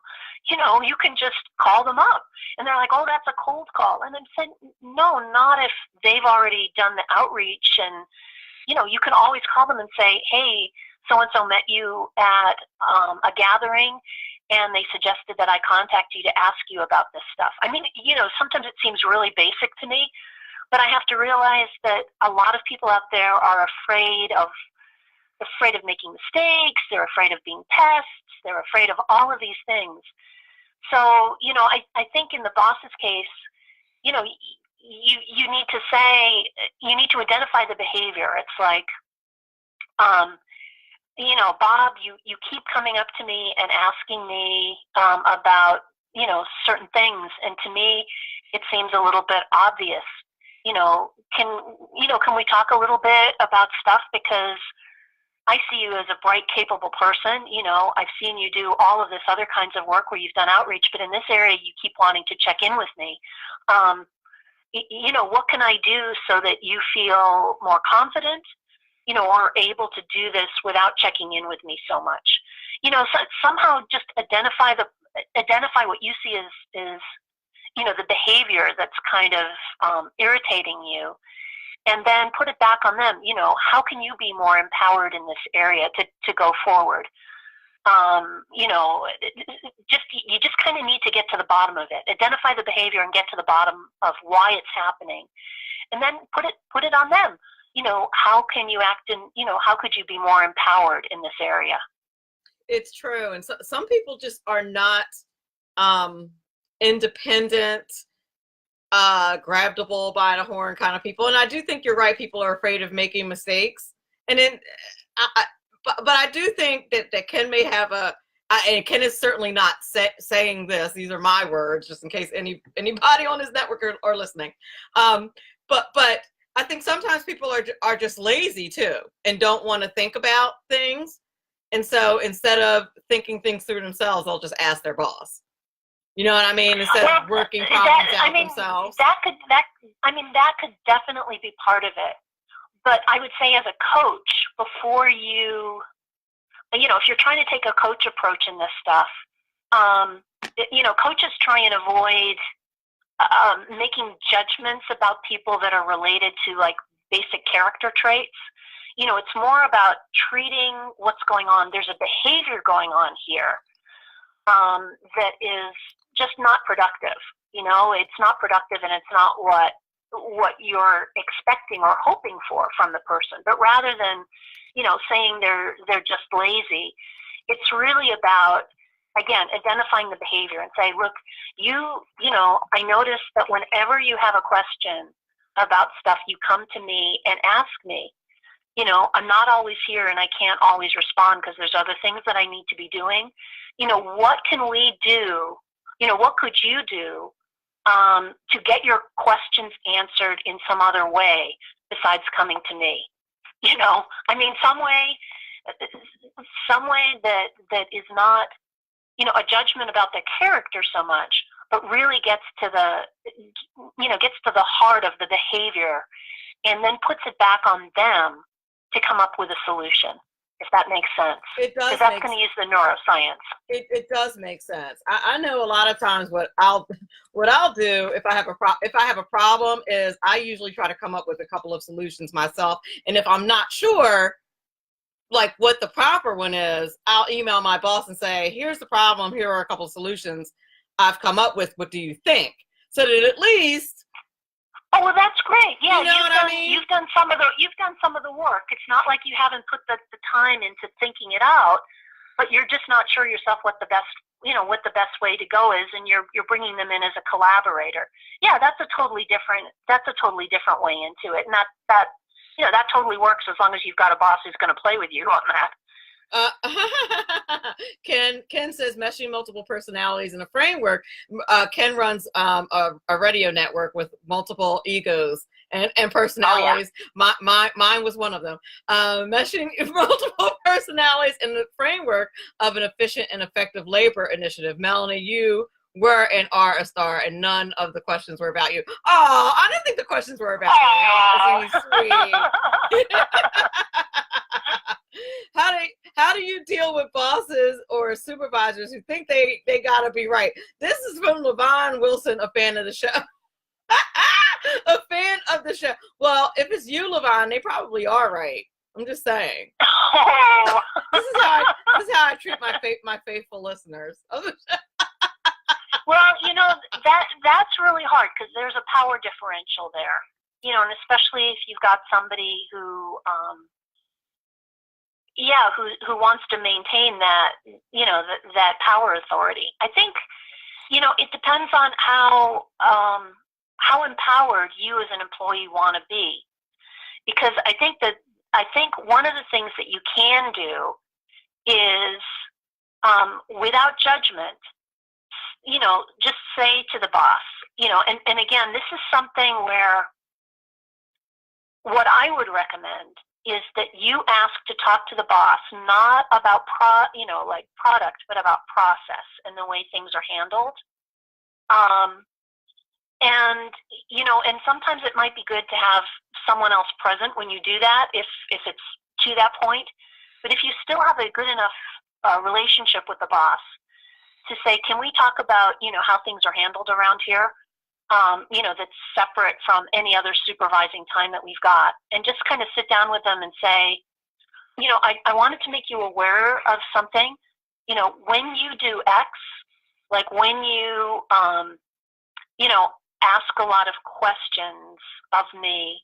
You can just call them up. And they're like, oh, that's a cold call. And I'm saying, no, not if they've already done the outreach. And, you can always call them and say, hey, so-and-so met you at a gathering, and they suggested that I contact you to ask you about this stuff. I mean, sometimes it seems really basic to me, but I have to realize that a lot of people out there are afraid of making mistakes. They're afraid of being pests. They're afraid of all of these things. So, I think in the boss's case, you need to say, you need to identify the behavior. It's like, Bob, you keep coming up to me and asking me about, certain things. And to me, it seems a little bit obvious. Can we talk a little bit about stuff? Because I see you as a bright, capable person. I've seen you do all of this other kinds of work where you've done outreach, but in this area, you keep wanting to check in with me. What can I do so that you feel more confident, or able to do this without checking in with me so much? So somehow just identify what you see as the behavior that's kind of irritating you, and then put it back on them. How can you be more empowered in this area to go forward? You just kind of need to get to the bottom of it. Identify the behavior and get to the bottom of why it's happening, and then put it on them. How can you act how could you be more empowered in this area? It's true. And so, some people just are not independent, grab the bull by the horn kind of people. And I do think you're right. People are afraid of making mistakes. And then, but I do think that Ken may have and Ken is certainly not saying this. These are my words, just in case anybody on his network are listening. But I think sometimes people are just lazy too, and don't want to think about things. And so instead of thinking things through themselves, they'll just ask their boss. You know what I mean? Instead of working problems out themselves. That could definitely be part of it. But I would say, as a coach, before if you're trying to take a coach approach in this stuff, coaches try and avoid making judgments about people that are related to, like, basic character traits. It's more about treating what's going on. There's a behavior going on here that is just not productive. It's not productive, and it's not what you're expecting or hoping for from the person. But rather than, saying they're just lazy, it's really about, again, identifying the behavior and say, look, I noticed that whenever you have a question about stuff, you come to me and ask me. I'm not always here, and I can't always respond because there's other things that I need to be doing. What can we do? What could you do to get your questions answered in some other way besides coming to me? Some way that is not, a judgment about their character so much, but really gets to the heart of the behavior, and then puts it back on them to come up with a solution, if that makes sense. It does. Because that's going to use the neuroscience. It does make sense. I know a lot of times what I'll do if I have a problem is I usually try to come up with a couple of solutions myself, and if I'm not sure like what the proper one is, I'll email my boss and say, here's the problem, here are a couple of solutions I've come up with, what do you think? So that at least, oh, well, that's great. Yeah, you know what I mean? You've done some of the work. It's not like you haven't put the time into thinking it out, but you're just not sure yourself what the best way to go is, and you're bringing them in as a collaborator. Yeah, that's a totally different way into it, and that totally works as long as you've got a boss who's going to play with you on that. Ken says meshing multiple personalities in a framework. Ken runs a radio network with multiple egos and personalities. Oh, yeah. Mine was one of them. Meshing multiple personalities in the framework of an efficient and effective labor initiative. Melanie, you were and are a star, and none of the questions were about you. Oh, I didn't think the questions were about me. Oh, sweet. How do you deal with bosses or supervisors who think they gotta be right? This is from Levon Wilson, a fan of the show. A fan of the show. Well, if it's you, Levon, they probably are right. I'm just saying. Oh. This is how I treat my faithful listeners. Well, that's really hard because there's a power differential there, and especially if you've got somebody who wants to maintain that, that power authority. I think, it depends on how empowered you as an employee want to be, because I think one of the things that you can do is, without judgment, just say to the boss, and again, this is something where what I would recommend is that you ask to talk to the boss, not about product, but about process and the way things are handled. And sometimes it might be good to have someone else present when you do that, if it's to that point. But if you still have a good enough relationship with the boss to say, can we talk about, how things are handled around here, that's separate from any other supervising time that we've got, and just kind of sit down with them and say, I wanted to make you aware of something, when you do X, like when you, ask a lot of questions of me,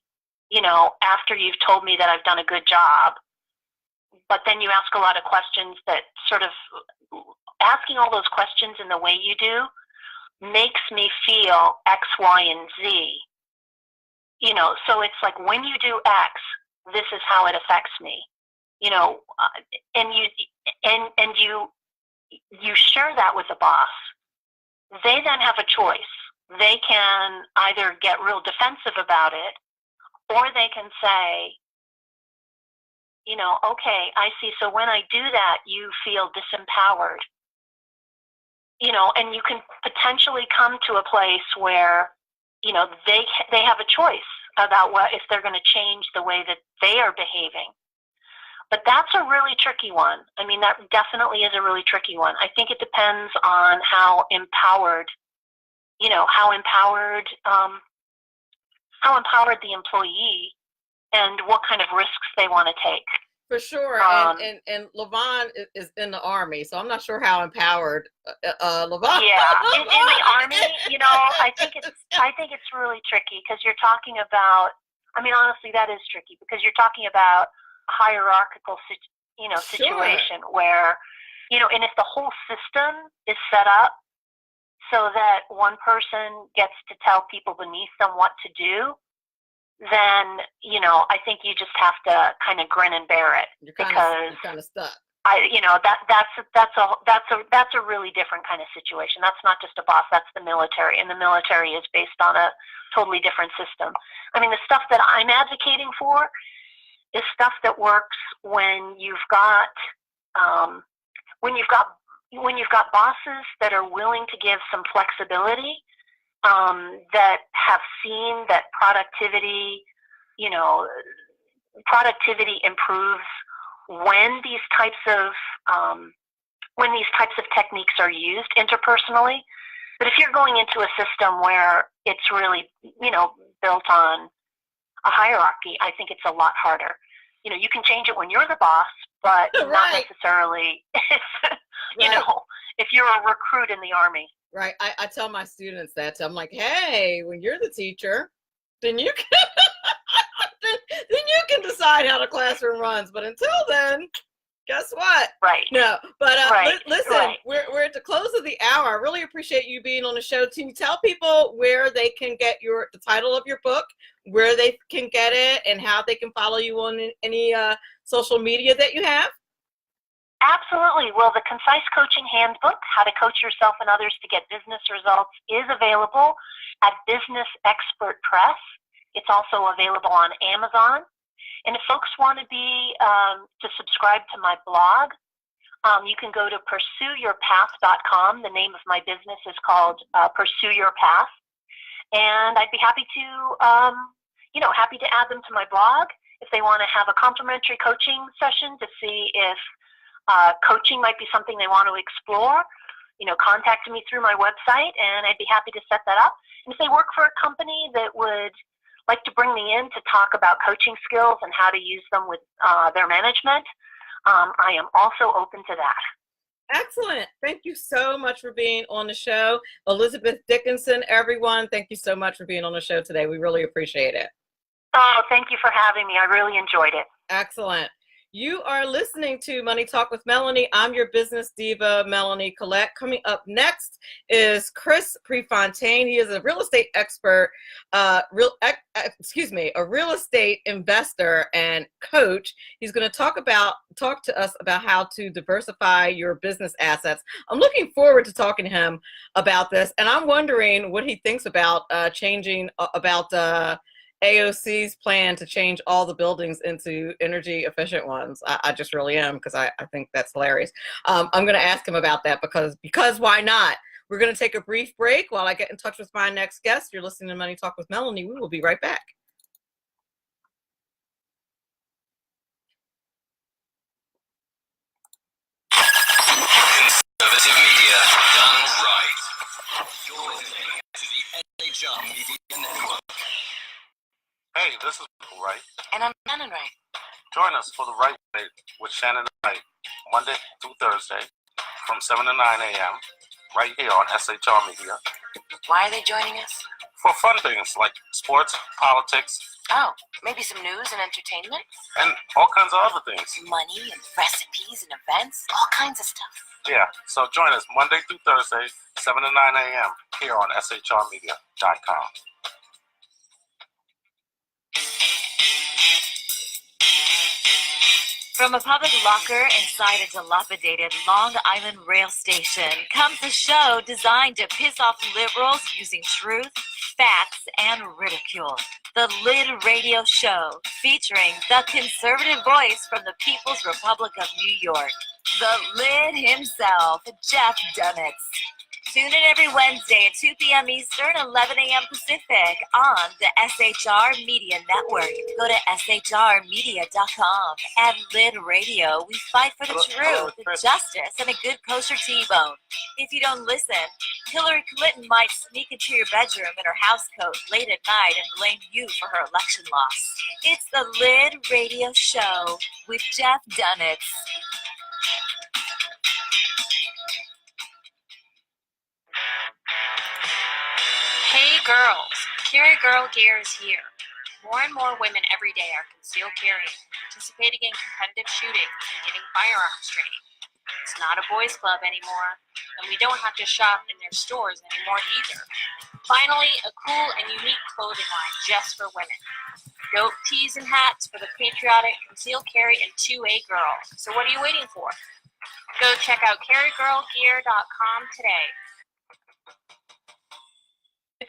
after you've told me that I've done a good job, but then you ask a lot of questions that sort of, asking all those questions in the way you do makes me feel X, Y, and Z. So it's like, when you do X, this is how it affects me. And you share that with the boss. They then have a choice. They can either get real defensive about it, or they can say, okay, I see. So when I do that, you feel disempowered. And you can potentially come to a place where, they have a choice about if they're going to change the way that they are behaving. But that's a really tricky one. I mean, that definitely is a really tricky one. I think it depends on how empowered the employee and what kind of risks they want to take. For sure, and Levon is in the Army, so I'm not sure how empowered Levon. Yeah, in the Army, I think it's really tricky because you're talking about. I mean, honestly, that is tricky because you're talking about a hierarchical, situation where, and if the whole system is set up so that one person gets to tell people beneath them what to do, then, I think you just have to kind of grin and bear it. You're kind of stuck. That's a really different kind of situation. That's not just a boss, that's the military. And the military is based on a totally different system. I mean, the stuff that I'm advocating for is stuff that works when you've got, when you've got bosses that are willing to give some flexibility, that have seen that productivity, productivity improves when these types of techniques are used interpersonally. But if you're going into a system where it's really, built on a hierarchy, I think it's a lot harder. You can change it when you're the boss, but Right. not necessarily if, if you're a recruit in the Army. Right. I tell my students that. I'm like, hey, when you're the teacher, then you can then you can decide how the classroom runs. But until then, guess what? Right. No, but Right. listen, Right. we're at the close of the hour. I really appreciate you being on the show. Can you tell people where they can get the title of your book, where they can get it, and how they can follow you on any social media that you have? Absolutely. Well, the Concise Coaching Handbook, How to Coach Yourself and Others to Get Business Results, is available at Business Expert Press. It's also available on Amazon. And if folks want to to subscribe to my blog, you can go to pursueyourpath.com. The name of my business is called Pursue Your Path. And I'd be happy to, happy to add them to my blog. If they want to have a complimentary coaching session to see if coaching might be something they want to explore, contact me through my website, and I'd be happy to set that up. And if they work for a company that would like to bring me in to talk about coaching skills and how to use them with their management, I am also open to that. Excellent. Thank you so much for being on the show. Elizabeth Dickinson, everyone, thank you so much for being on the show today. We really appreciate it. Oh, thank you for having me. I really enjoyed it. Excellent. You are listening to Money Talk with Melanie. I'm your business diva, Melanie Collette. Coming up next is Chris Prefontaine. He is a real estate expert, a real estate investor and coach. He's going to talk to us about how to diversify your business assets. I'm looking forward to talking to him about this, and I'm wondering what he thinks about changing AOC's plan to change all the buildings into energy efficient ones. I just really am, because I think that's hilarious. I'm going to ask him about that because why not? We're going to take a brief break while I get in touch with my next guest. You're listening to Money Talk with Melanie. We will be right back. Conservative media done right. You're listening to the SHR Media Network. Hey, this is Wright. And I'm Shannon Wright. Join us for the Right Way with Shannon Wright, Monday through Thursday from 7 to 9 a.m. right here on SHR Media. Why are they joining us? For fun things like sports, politics, Oh, maybe some news and entertainment? and all kinds of other things. Money and recipes and events? All kinds of stuff. Yeah, so join us Monday through Thursday, 7 to 9 a.m. here on shrmedia.com. From a public locker inside a dilapidated Long Island rail station comes a show designed to piss off liberals using truth, facts, and ridicule. The Lid Radio Show, featuring the conservative voice from the People's Republic of New York, the Lid himself, Jeff Dunitz. Tune in every Wednesday at 2 p.m. Eastern, 11 a.m. Pacific on the SHR Media Network. Go to shrmedia.com. At Lid Radio, we fight for the truth, justice, and a good kosher T-bone. If you don't listen, Hillary Clinton might sneak into your bedroom in her housecoat late at night and blame you for her election loss. It's the Lid Radio Show with Jeff Dunitz. Hey girls, Carry Girl Gear is here. More and more women every day are concealed carrying, participating in competitive shooting, and getting firearms training. It's not a boys' club anymore, and we don't have to shop in their stores anymore either. Finally, a cool and unique clothing line just for women. Dope tees and hats for the patriotic concealed carry and 2A girl. So what are you waiting for? Go check out carrygirlgear.com today.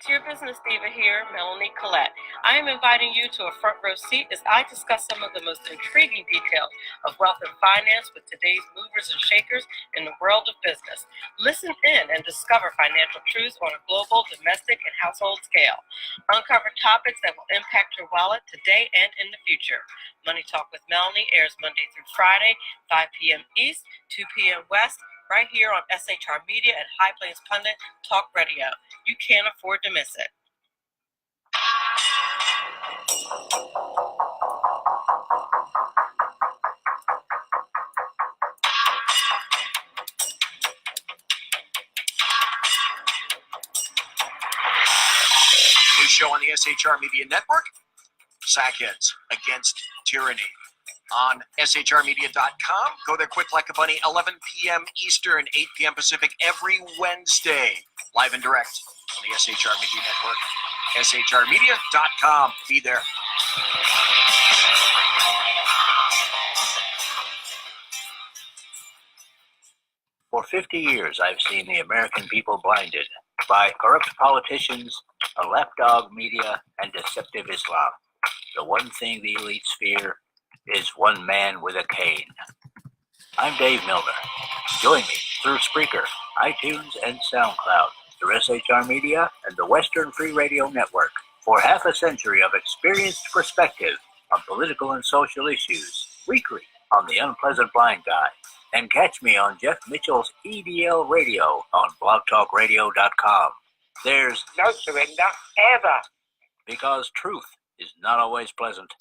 It's your business diva here, Melanie Collette. I am inviting you to a front row seat as I discuss some of the most intriguing details of wealth and finance with today's movers and shakers in the world of business. Listen in and discover financial truths on a global, domestic, and household scale. Uncover topics that will impact your wallet today and in the future. Money Talk with Melanie airs Monday through Friday, 5 p.m. East, 2 p.m. West, right here on SHR Media and High Plains Pundit Talk Radio. You can't afford to miss it. New show on the SHR Media Network, Sackheads Against Tyranny. On shrmedia.com. Go there quick like a bunny, 11 p.m. Eastern, 8 p.m. Pacific, every Wednesday. Live and direct on the SHR Media Network. shrmedia.com. Be there. For 50 years, I've seen the American people blinded by corrupt politicians, a lapdog media, and deceptive Islam. The one thing the elites fear is one man with a cane. I'm Dave Milner. Join me through Spreaker, iTunes, and SoundCloud, through SHR Media and the Western Free Radio Network for half a century of experienced perspective on political and social issues, weekly on The Unpleasant Blind Guy. And catch me on Jeff Mitchell's EDL Radio on blogtalkradio.com. There's no surrender ever, because truth is not always pleasant.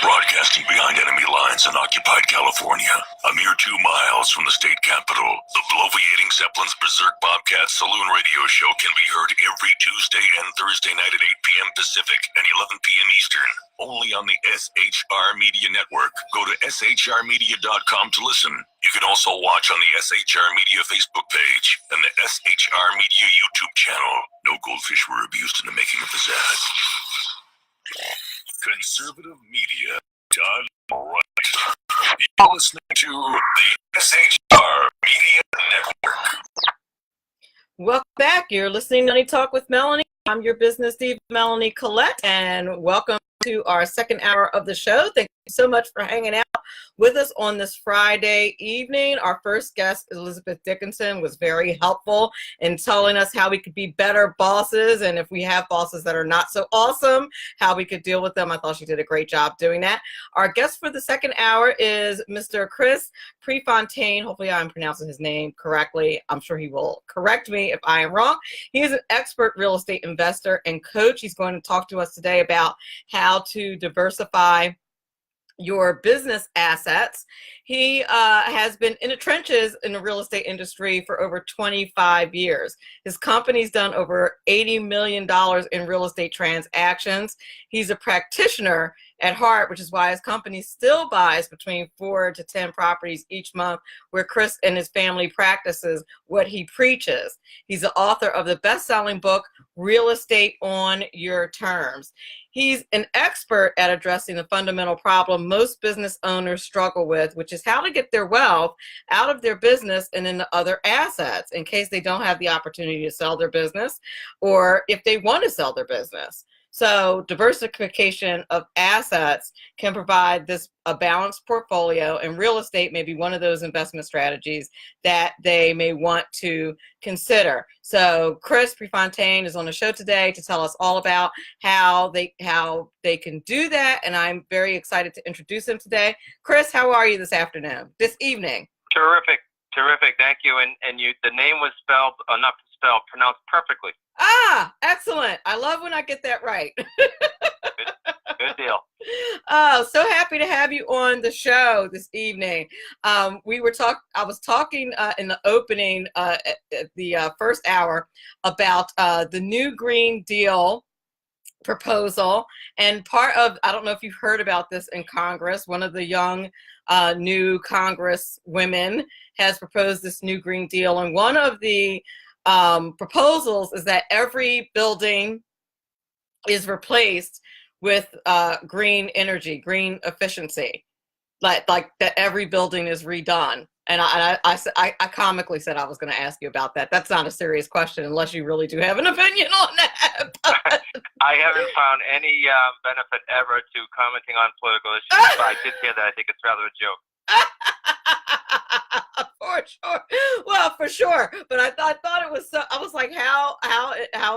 Broadcasting behind enemy lines in occupied California, a mere 2 miles from the state capital, the bloviating Zeppelin's Berserk Bobcat Saloon Radio Show can be heard every Tuesday and Thursday night at 8 p.m. Pacific and 11 p.m. Eastern, only on the SHR Media Network. Go to shrmedia.com to listen. You can also watch on the SHR Media Facebook page and the SHR Media YouTube channel. No goldfish were abused in the making of this ad. Conservative media done right. You're listening to the SHR Media Network. Welcome back. You're listening to Money Talk with Melanie. I'm your business diva, Melanie Collette, and welcome to our second hour of the show. Thank you so much for hanging out with us on this Friday evening. Our first guest, Elizabeth Dickinson, was very helpful in telling us how we could be better bosses, and if we have bosses that are not so awesome, how we could deal with them. I thought she did a great job doing that. Our guest for the second hour is Mr. Chris Prefontaine. Hopefully I'm pronouncing his name correctly. I'm sure he will correct me if I am wrong. He is an expert real estate investor and coach. He's going to talk to us today about how to diversify your business assets. He has been in the trenches in the real estate industry for over 25 years. His company's done over $80 million in real estate transactions. He's a practitioner at heart, which is why his company still buys between 4 to 10 properties each month, where Chris and his family practices what he preaches. He's the author of the best-selling book, Real Estate on Your Terms. He's an expert at addressing the fundamental problem most business owners struggle with, which is how to get their wealth out of their business and into other assets in case they don't have the opportunity to sell their business or if they want to sell their business. So diversification of assets can provide a balanced portfolio, and real estate may be one of those investment strategies that they may want to consider. So Chris Prefontaine is on the show today to tell us all about how they can do that, and I'm very excited to introduce him today. Chris, how are you this evening? Terrific. Thank you. And the name was pronounced perfectly. Ah, excellent. I love when I get that right. Good deal. Oh, so happy to have you on the show this evening. I was talking in the opening at the first hour about the new Green Deal proposal, and I don't know if you've heard about this in Congress, one of the young new Congress women has proposed this new Green Deal, and one of the proposals is that every building is replaced with green energy, green efficiency, like that every building is redone. And I comically said I was going to ask you about that. That's not a serious question unless you really do have an opinion on that. I haven't found any benefit ever to commenting on political issues, but I did hear that. I think it's rather a joke. For sure. Well, for sure. But I thought it was so. I was like, how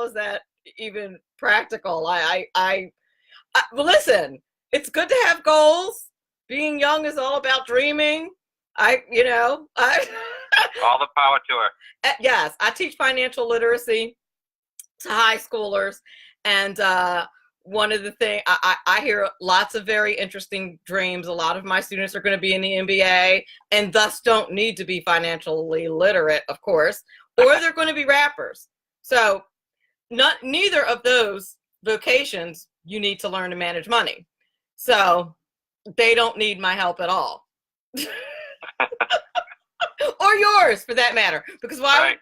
is that even practical? Well, listen, it's good to have goals. Being young is all about dreaming. All the power to her. Yes, I teach financial literacy to high schoolers, and one of the things I hear lots of very interesting dreams. A lot of my students are going to be in the NBA and thus don't need to be financially literate, of course, or they're going to be rappers. So neither of those vocations you need to learn to manage money. So they don't need my help at all. Or yours for that matter, because why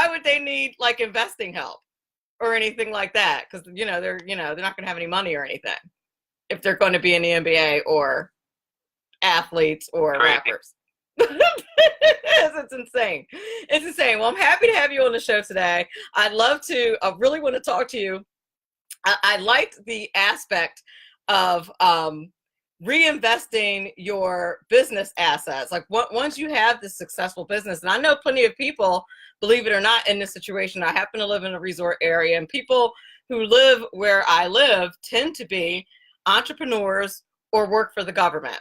would they need like investing help or anything like that? Because they're not going to have any money or anything if they're going to be in the NBA or athletes or rappers. It's insane. It's insane. Well, I'm happy to have you on the show today. I really want to talk to you. I liked the aspect of reinvesting your business assets. Like once you have this successful business, and I know plenty of people, believe it or not, in this situation. I happen to live in a resort area, and people who live where I live tend to be entrepreneurs or work for the government.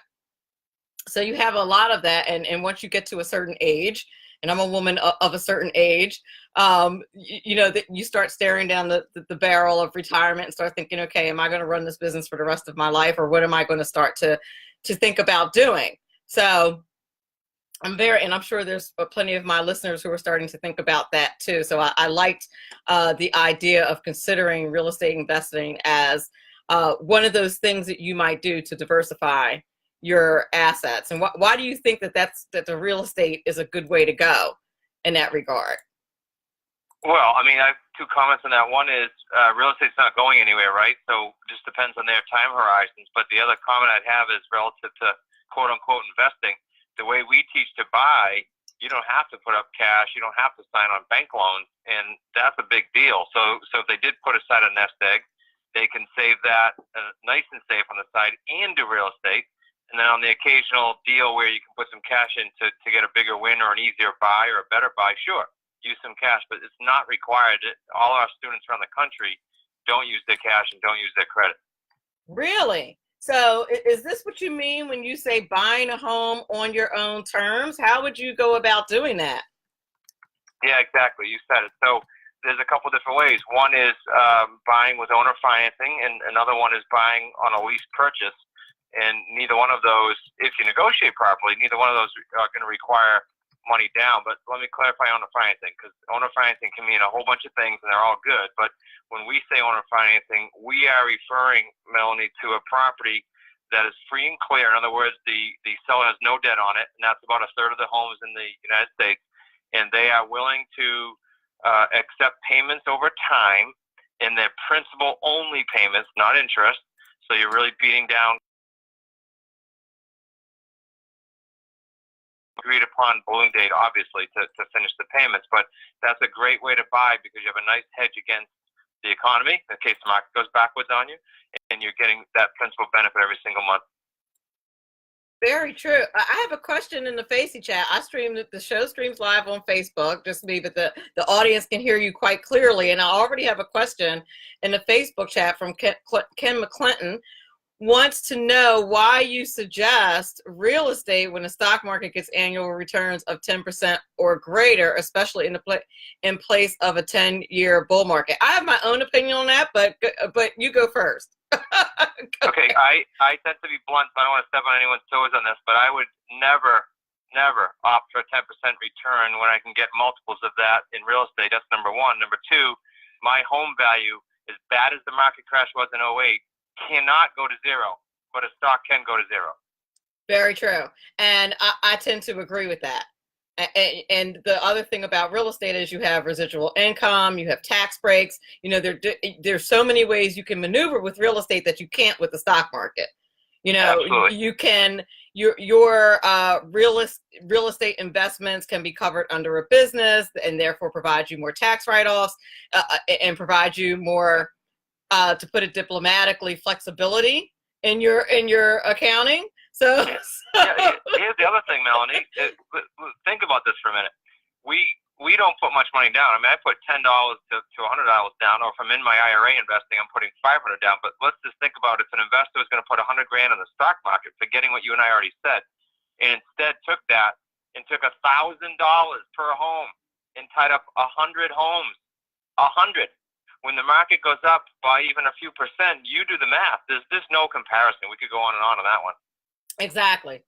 So you have a lot of that. And once you get to a certain age, and I'm a woman of a certain age, that you start staring down the barrel of retirement and start thinking, okay, am I going to run this business for the rest of my life, or what am I going to start to think about doing? So I'm sure there's plenty of my listeners who are starting to think about that too. So I liked the idea of considering real estate investing as one of those things that you might do to diversify your assets. And why do you think that the real estate is a good way to go in that regard? Well, I mean, I have two comments on that. One is real estate's not going anywhere, right? So it just depends on their time horizons. But the other comment I'd have is relative to quote unquote investing. The way we teach to buy, you don't have to put up cash. You don't have to sign on bank loans. And that's a big deal. So if they did put aside a nest egg, they can save that nice and safe on the side and do real estate. And then on the occasional deal where you can put some cash in to get a bigger win or an easier buy or a better buy, sure, use some cash, but it's not required. All our students around the country don't use their cash and don't use their credit. Really? So is this what you mean when you say buying a home on your own terms? How would you go about doing that? Yeah, exactly. You said it. So there's a couple different ways. One is buying with owner financing, and another one is buying on a lease purchase. And neither one of those, if you negotiate properly, neither one of those are going to require money down. But let me clarify owner financing, because owner financing can mean a whole bunch of things, and they're all good. But when we say owner financing, we are referring, Melanie, to a property that is free and clear. In other words, the seller has no debt on it, and that's about a third of the homes in the United States. And they are willing to accept payments over time, and they're principal-only payments, not interest. So you're really beating down agreed upon balloon date, obviously, to finish the payments. But that's a great way to buy because you have a nice hedge against the economy in case the market goes backwards on you, and you're getting that principal benefit every single month. Very true. I have a question in the Facey chat. The show streams live on Facebook, just me, but the audience can hear you quite clearly. And I already have a question in the Facebook chat from Ken McClinton. Wants to know why you suggest real estate when the stock market gets annual returns of 10% or greater, especially in place of a 10-year bull market. I have my own opinion on that, but you go first. Okay, I tend to be blunt, so I don't want to step on anyone's toes on this, but I would never opt for a 10% return when I can get multiples of that in real estate. That's number one. Number two, my home value, as bad as the market crash was in 2008, cannot go to zero, but a stock can go to zero. Very true. And I tend to agree with that. And the other thing about real estate is you have residual income, you have tax breaks. There's so many ways you can maneuver with real estate that you can't with the stock market. Absolutely. You can your real estate investments can be covered under a business, and therefore provide you more tax write-offs, and provide you more, to put it diplomatically, flexibility in your accounting. So Yeah, here's the other thing, Melanie. Think about this for a minute. We don't put much money down. I mean, I put $10 to $100 down, or if I'm in my IRA investing, I'm putting $500 down. But let's just think about if an investor was going to put $100 grand in the stock market, forgetting what you and I already said, and instead took that and took $1,000 per home and tied up 100 homes, 100. When the market goes up by even a few percent, you do the math. There's no comparison. We could go on that one. Exactly.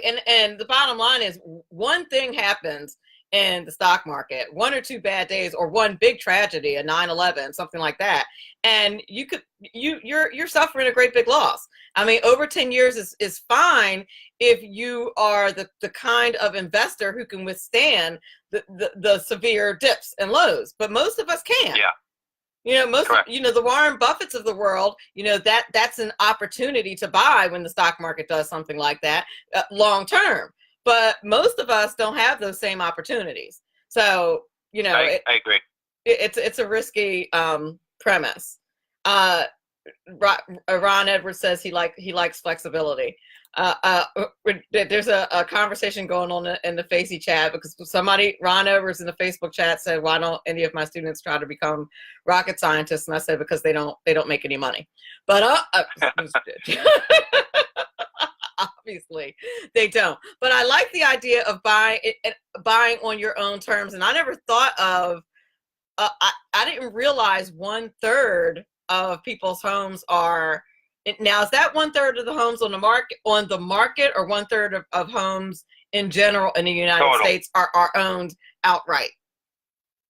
And the bottom line is, one thing happens in the stock market, 1 or 2 bad days, or one big tragedy, a 9/11, something like that, and you're suffering a great big loss. I mean, over 10 years is fine if you are the kind of investor who can withstand the severe dips and lows, but most of us can't. Yeah. The Warren Buffetts of the world, that's an opportunity to buy when the stock market does something like that, long term. But most of us don't have those same opportunities. So, I agree. It's a risky premise. Ron Edwards says he likes flexibility. There's a conversation going on in the Facey chat, because Ron Edwards in the Facebook chat said, why don't any of my students try to become rocket scientists? And I said, because they don't make any money. But obviously they don't. But I like the idea of buying on your own terms. And I never thought of, I didn't realize 1/3 of people's homes are, now is that 1/3 of the homes on the market, or 1/3 of homes in general in the United States are owned outright?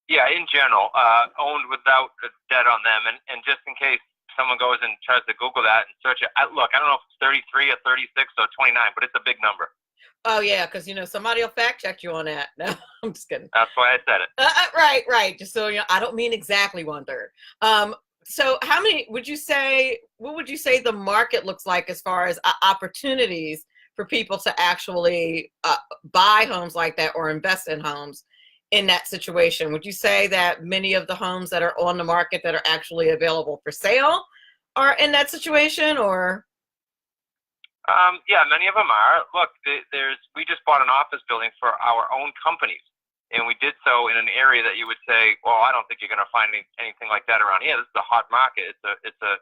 Yeah, in general, owned without debt on them. And just in case someone goes and tries to Google that and search it, look, I don't know if it's 33 or 36 or 29, but it's a big number. Oh yeah, because somebody will fact check you on that. No, I'm just kidding. That's why I said it. Right. Just so I don't mean exactly 1/3. So how many what would you say the market looks like as far as opportunities for people to actually buy homes like that, or invest in homes in that situation? Would you say that many of the homes that are on the market that are actually available for sale are in that situation, or? Yeah, many of them are. Look, we just bought an office building for our own companies, and we did so in an area that you would say, well, I don't think you're going to find anything like that around here. This is a hot market. It's a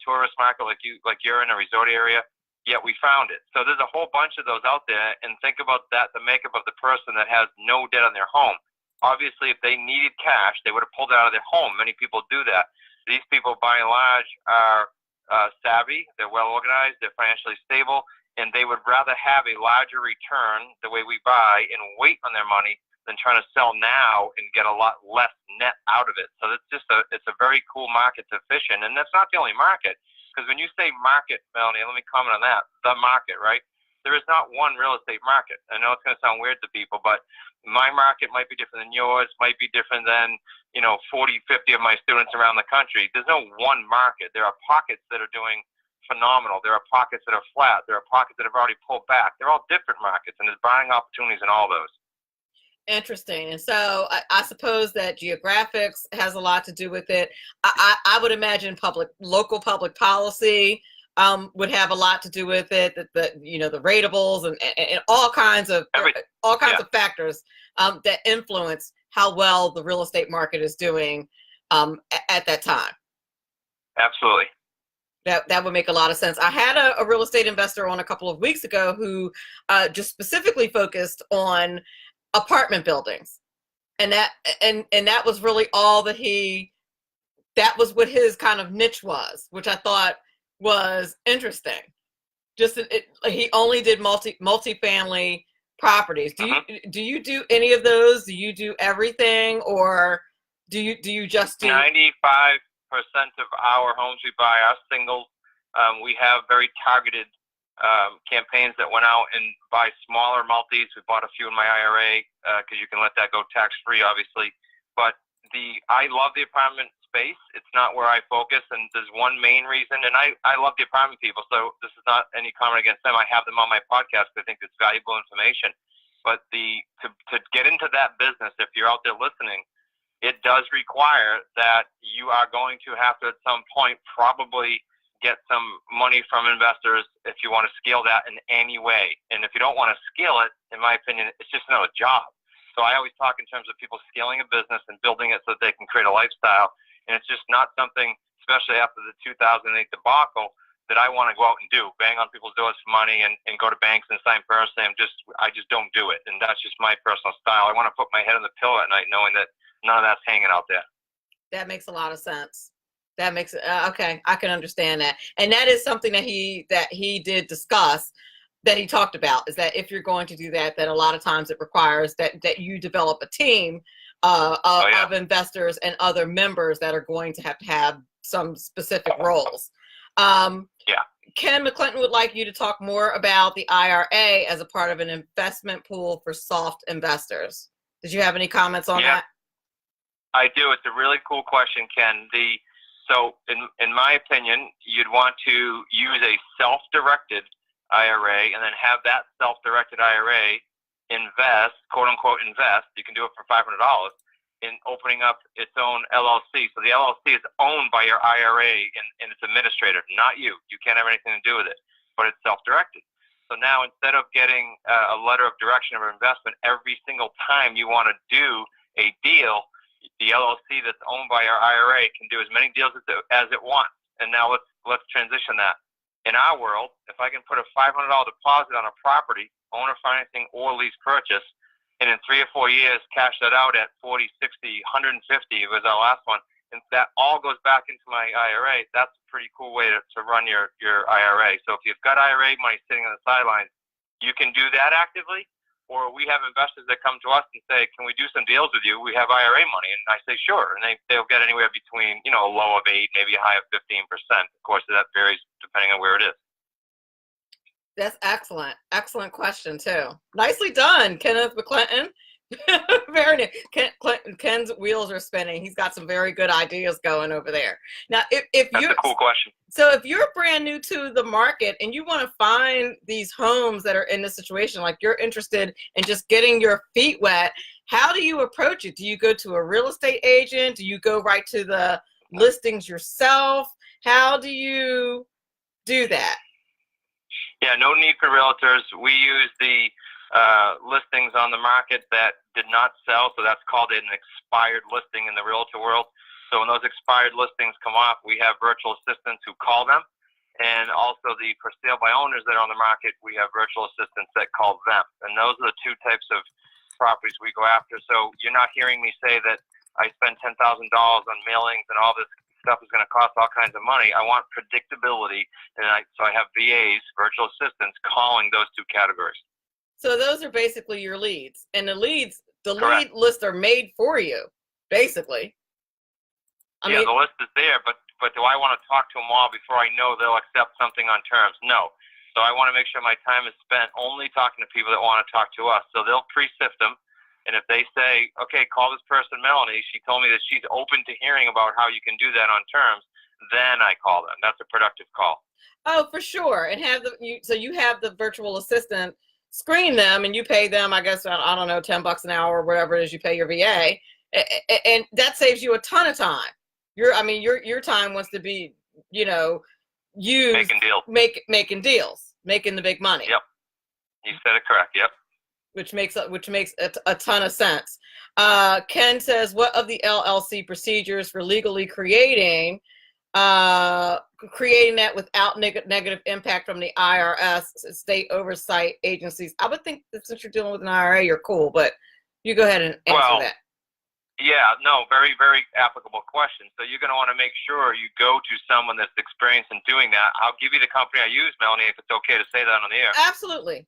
tourist market, like you're in a resort area. Yet we found it. So there's a whole bunch of those out there, and think about that, the makeup of the person that has no debt on their home. Obviously, if they needed cash, they would have pulled it out of their home. Many people do that. These people, by and large, are savvy, they're well organized, they're financially stable, and they would rather have a larger return the way we buy and wait on their money than trying to sell now and get a lot less net out of it. So it's a very cool market to fish in, and that's not the only market. Because when you say market, Melanie, let me comment on that, the market, right? There is not one real estate market. I know it's going to sound weird to people, but my market might be different than yours, might be different than, 40, 50 of my students around the country. There's no one market. There are pockets that are doing phenomenal. There are pockets that are flat. There are pockets that have already pulled back. They're all different markets, and there's buying opportunities in all those. Interesting. And so I suppose that geographics has a lot to do with it. I would imagine local public policy would have a lot to do with it. The ratables and all kinds of factors that influence how well the real estate market is doing at that time. Absolutely. That would make a lot of sense. I had a real estate investor on a couple of weeks ago who just specifically focused on apartment buildings, and that was really all that was what his kind of niche was, which I thought was interesting. He only did multifamily properties. Do you do any of those? Do you do everything, or do you just do 95% of our homes we buy are singles? We have very targeted campaigns that went out and buy smaller multis. We bought a few in my IRA because you can let that go tax-free, obviously. But I love the apartment space. It's not where I focus, and there's one main reason. And I love the apartment people, so this is not any comment against them. I have them on my podcast because I think it's valuable information. But to get into that business, if you're out there listening, it does require that you are going to have to at some point probably get some money from investors if you want to scale that in any way. And if you don't want to scale it, in my opinion, it's just another job. So I always talk in terms of people scaling a business and building it so that they can create a lifestyle. And it's just not something, especially after the 2008 debacle, that I want to go out and do, bang on people's doors for money and go to banks and sign personally. I just don't do it. And that's just my personal style. I want to put my head on the pillow at night knowing that none of that's hanging out there. That makes a lot of sense. That makes okay. I can understand that. And that is something that he did discuss, that he talked about, is that if you're going to do that, that a lot of times it requires that you develop a team of investors and other members that are going to have some specific roles. Ken McClinton would like you to talk more about the IRA as a part of an investment pool for soft investors. Did you have any comments on that? I do. It's a really cool question, Ken. So in my opinion, you'd want to use a self-directed IRA and then have that self-directed IRA invest, quote unquote invest, you can do it for $500, in opening up its own LLC. So the LLC is owned by your IRA and its administrator, not you. You can't have anything to do with it, but it's self-directed. So now instead of getting a letter of direction or investment every single time you want to do a deal, the LLC that's owned by our IRA can do as many deals as it wants. And now let's transition that. In our world, if I can put a $500 deposit on a property, owner financing or lease purchase, and in 3 or 4 years cash that out at 40, 60, 150 was our last one, and that all goes back into my IRA, that's a pretty cool way to run your IRA. So if you've got IRA money sitting on the sidelines, you can do that actively. Or we have investors that come to us and say, can we do some deals with you? We have IRA money. And I say, sure. And they'll get anywhere between, a low of 8, maybe a high of 15%. Of course, that varies depending on where it is. That's excellent. Excellent question, too. Nicely done, Kenneth McClinton. Very nice. Ken's wheels are spinning. He's got some very good ideas going over there. Now, if that's a cool question. So if you're brand new to the market and you want to find these homes that are in this situation, like you're interested in just getting your feet wet, how do you approach it? Do you go to a real estate agent? Do you go right to the listings yourself? How do you do that? Yeah, no need for realtors. We use the listings on the market that did not sell, so that's called an expired listing in the realtor world. So when those expired listings come off, we have virtual assistants who call them, and also the for sale by owners that are on the market, we have virtual assistants that call them. And those are the two types of properties we go after. So you're not hearing me say that I spend $10,000 on mailings and all this stuff is going to cost all kinds of money. I want predictability, and so I have VAs, virtual assistants, calling those two categories. So those are basically your leads, and the lead lists are made for you, basically. I mean, the list is there, but do I want to talk to them all before I know they'll accept something on terms? No. So I want to make sure my time is spent only talking to people that want to talk to us. So they'll pre-sift them, and if they say, okay, call this person, Melanie, she told me that she's open to hearing about how you can do that on terms, then I call them. That's a productive call. Oh, for sure. And so you have the virtual assistant screen them, and you pay them, I guess, I don't know, $10 an hour or whatever it is you pay your VA, and that saves you a ton of time. Your time wants to be, used making deals, making deals, making the big money. Yep, you said it correct. Yep. Which makes a ton of sense. Ken says, what of the LLC procedures for legally creating that without negative impact from the IRS, state oversight agencies? I would think that since you're dealing with an IRA, you're cool, but you go ahead and answer that. Yeah, no, very, very applicable question. So you're going to want to make sure you go to someone that's experienced in doing that. I'll give you the company I use, Melanie, if it's okay to say that on the air. Absolutely.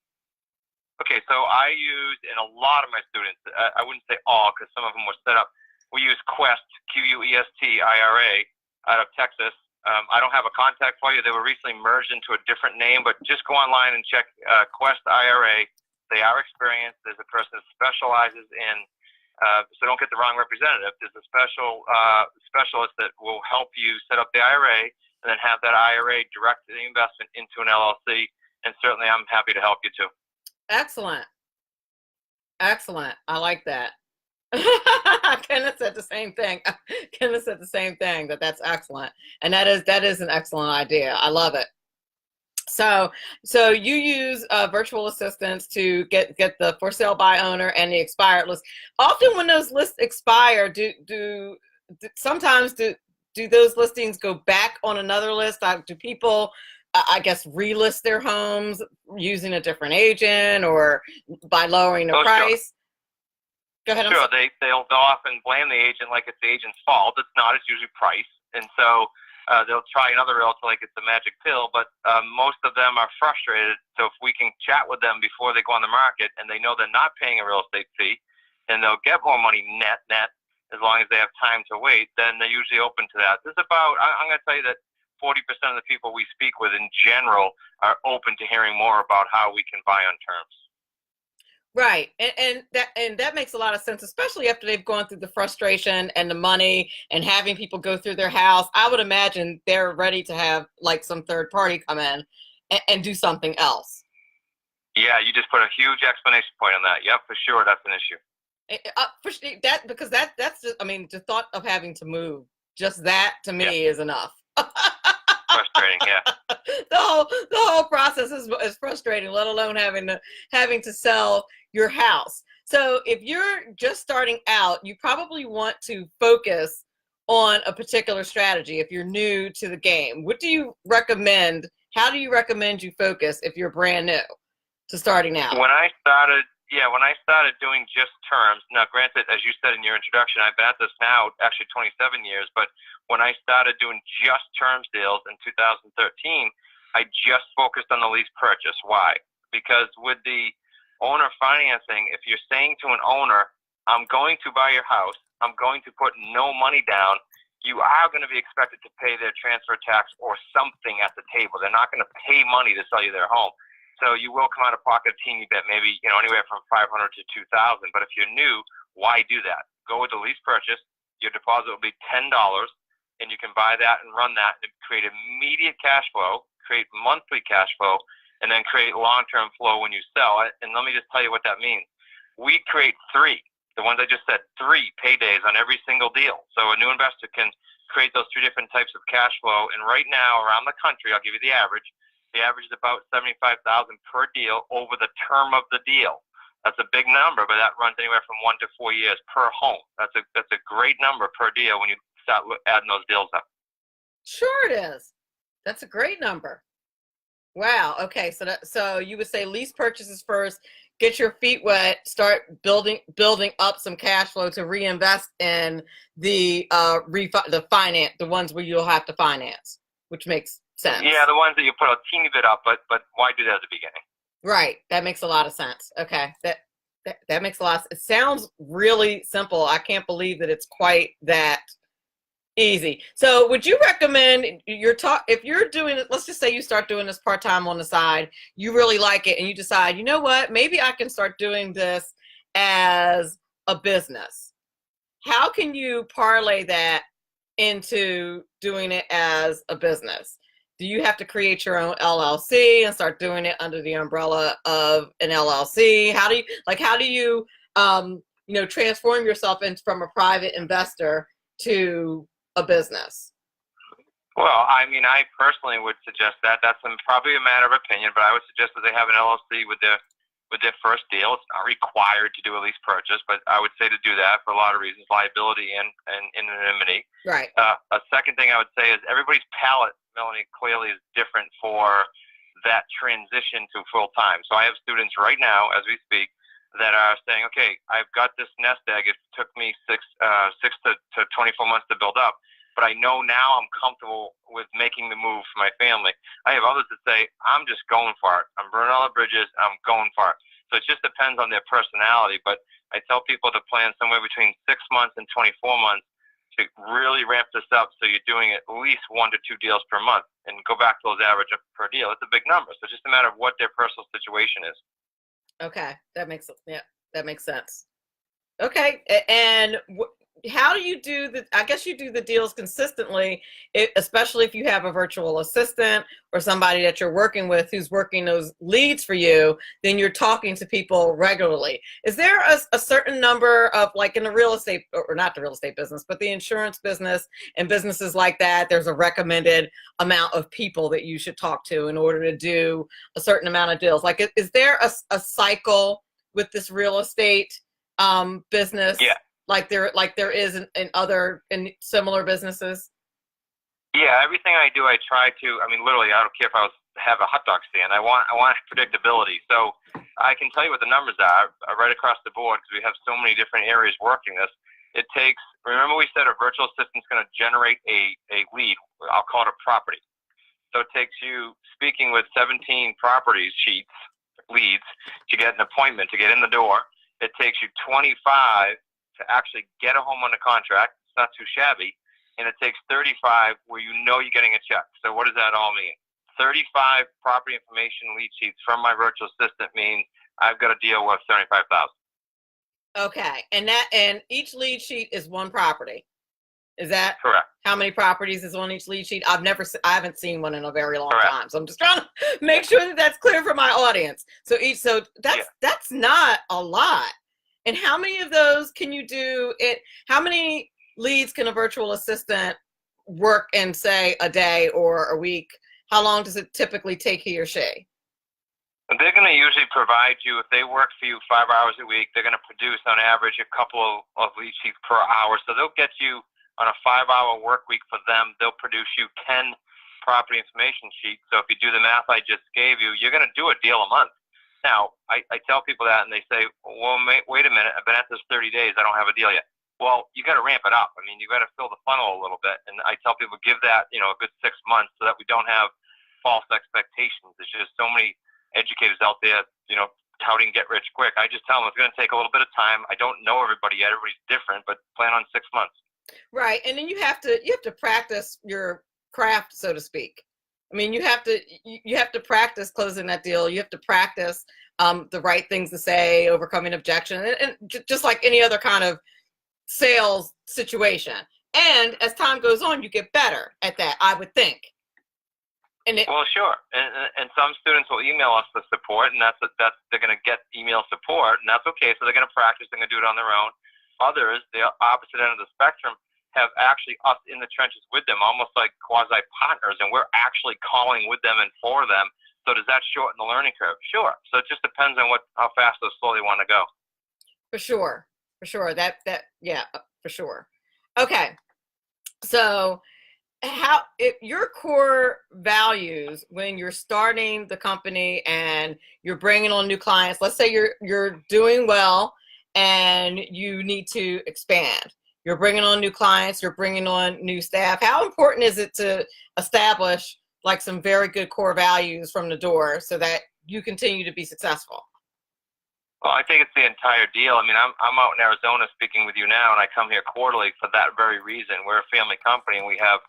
Okay, so I use, in a lot of my students, I wouldn't say all because some of them were set up, we use Quest, Quest IRA, out of Texas. I don't have a contact for you. They were recently merged into a different name, but just go online and check Quest IRA. They are experienced. There's a person that specializes in So don't get the wrong representative. There's a specialist that will help you set up the IRA and then have that IRA direct the investment into an LLC. And certainly I'm happy to help you too. Excellent. Excellent. I like that. Kenneth said the same thing. Kenneth said the same thing, that's excellent. And that is an excellent idea. I love it. So you use virtual assistants to get the for sale by owner and the expired list. Often when those lists expire, do sometimes those listings go back on another list? Do people, I guess, relist their homes using a different agent or by lowering the price? Go ahead. Sure, they'll often blame the agent like it's the agent's fault. It's not. It's usually price, and so they'll try another realtor like it's a magic pill. But most of them are frustrated. So if we can chat with them before they go on the market, and they know they're not paying a real estate fee, and they'll get more money net as long as they have time to wait, then they're usually open to that. There's about, I'm going to tell you that 40% of the people we speak with in general are open to hearing more about how we can buy on terms. Right, and that makes a lot of sense, especially after they've gone through the frustration and the money and having people go through their house. I would imagine they're ready to have like some third party come in and do something else. Yeah, you just put a huge explanation point on that. Yep, for sure, that's an issue. Because that's just, I mean, the thought of having to move, just that to me is enough. Frustrating, yeah. The whole process is frustrating, let alone having to sell your house. So if you're just starting out, you probably want to focus on a particular strategy if you're new to the game. What do you recommend? How do you recommend you focus if you're brand new to starting out? When I started doing just terms, now granted, as you said in your introduction, I've been at this now actually 27 years, but when I started doing just terms deals in 2013, I just focused on the lease purchase. Why? Because with the owner financing, if you're saying to an owner, I'm going to buy your house, I'm going to put no money down, you are going to be expected to pay their transfer tax or something at the table. They're not going to pay money to sell you their home. So you will come out of pocket a teeny bit, maybe anywhere from $500 to $2,000. But if you're new, why do that? Go with the lease purchase. Your deposit will be $10, and you can buy that and run that and create immediate cash flow, create monthly cash flow, and then create long-term flow when you sell it. And let me just tell you what that means. We create three, the ones I just said, 3 paydays on every single deal. So a new investor can create those 3 different types of cash flow. And right now around the country, I'll give you the average. The average is about $75,000 per deal over the term of the deal. That's a big number, but that runs anywhere from 1 to 4 years per home. That's a great number per deal when you start adding those deals up. Sure it is. That's a great number. Wow. Okay. So you would say lease purchases first, get your feet wet, start building up some cash flow to reinvest in the ones where you'll have to finance, which makes sense. Yeah, the ones that you put a teeny bit up, but why do that at the beginning? Right. That makes a lot of sense. Okay. That makes a lot of sense. It sounds really simple. I can't believe that it's quite that easy. So would you recommend if you're doing it, let's just say you start doing this part-time on the side, you really like it and you decide, you know what, maybe I can start doing this as a business. How can you parlay that into doing it as a business? Do you have to create your own LLC and start doing it under the umbrella of an LLC? How do you transform yourself from a private investor to a business? Well, I mean, I personally would suggest that. That's probably a matter of opinion, but I would suggest that they have an LLC with their first deal. It's not required to do a lease purchase, but I would say to do that for a lot of reasons, liability and anonymity. Right. A second thing I would say is everybody's palate, Melanie, clearly is different for that transition to full-time. So I have students right now, as we speak, that are saying, okay, I've got this nest egg. It took me 6 to 24 months to build up, but I know now I'm comfortable with making the move for my family. I have others that say, I'm just going for it. I'm burning all the bridges. I'm going for it. So it just depends on their personality. But I tell people to plan somewhere between 6 months and 24 months to really ramp this up so you're doing at least 1 to 2 deals per month and go back to those average per deal. It's a big number. So it's just a matter of what their personal situation is. Okay, that makes sense. Okay. And how do you do the, I guess you do the deals consistently, especially if you have a virtual assistant or somebody that you're working with who's working those leads for you, then you're talking to people regularly. Is there a certain number of, like in the real estate, or not the real estate business, but the insurance business and businesses like that, there's a recommended amount of people that you should talk to in order to do a certain amount of deals? Like, is there a cycle with this real estate business? Yeah. Like there is in other in similar businesses? Yeah, everything I do, I try to. I mean, literally, I don't care if I have a hot dog stand. I want predictability. So I can tell you what the numbers are right across the board because we have so many different areas working this. It takes. Remember, we said a virtual assistant's going to generate a lead. I'll call it a property. So it takes you speaking with 17 properties leads to get an appointment to get in the door. It takes you 25 to actually get a home under contract. It's not too shabby. And it takes 35 where you know you're getting a check. So what does that all mean? 35 property information lead sheets from my virtual assistant means I've got a deal worth $75,000. Okay. And each lead sheet is one property. Is that correct? How many properties is on each lead sheet? I haven't seen one in a very long time. So I'm just trying to make sure that that's clear for my audience. So that's not a lot. And how many of those can you do? How many leads can a virtual assistant work in, say, a day or a week? How long does it typically take he or she? They're going to usually provide you, if they work for you 5 hours a week, they're going to produce on average a couple of lead sheets per hour. So they'll get you on a 5-hour work week for them. They'll produce you 10 property information sheets. So if you do the math I just gave you, you're going to do a deal a month. Now, I tell people that, and they say, well, wait a minute, I've been at this 30 days, I don't have a deal yet. Well, you got to ramp it up. I mean, you got to fill the funnel a little bit. And I tell people, give that, a good 6 months so that we don't have false expectations. There's just so many educators out there, touting get rich quick. I just tell them it's going to take a little bit of time. I don't know everybody yet. Everybody's different, but plan on 6 months. Right. And then you have to practice your craft, so to speak. I mean, you have to practice closing that deal. You have to practice the right things to say, overcoming objection, and just like any other kind of sales situation. And as time goes on, you get better at that, I would think. Well, sure. And some students will email us for support, and that's they're going to get email support, and that's okay. So they're going to practice. They're going to do it on their own. Others, the opposite end of the spectrum, have actually us in the trenches with them, almost like quasi partners, and we're actually calling with them and for them. So does that shorten the learning curve? Sure. So it just depends on how fast or slow they want to go. For sure. Yeah, for sure. Okay. So your core values when you're starting the company and you're bringing on new clients, let's say you're doing well and you need to expand. You're bringing on new clients, you're bringing on new staff. How important is it to establish like some very good core values from the door so that you continue to be successful? Well, I think it's the entire deal. I mean, I'm out in Arizona speaking with you now, and I come here quarterly for that very reason. We're a family company, and we have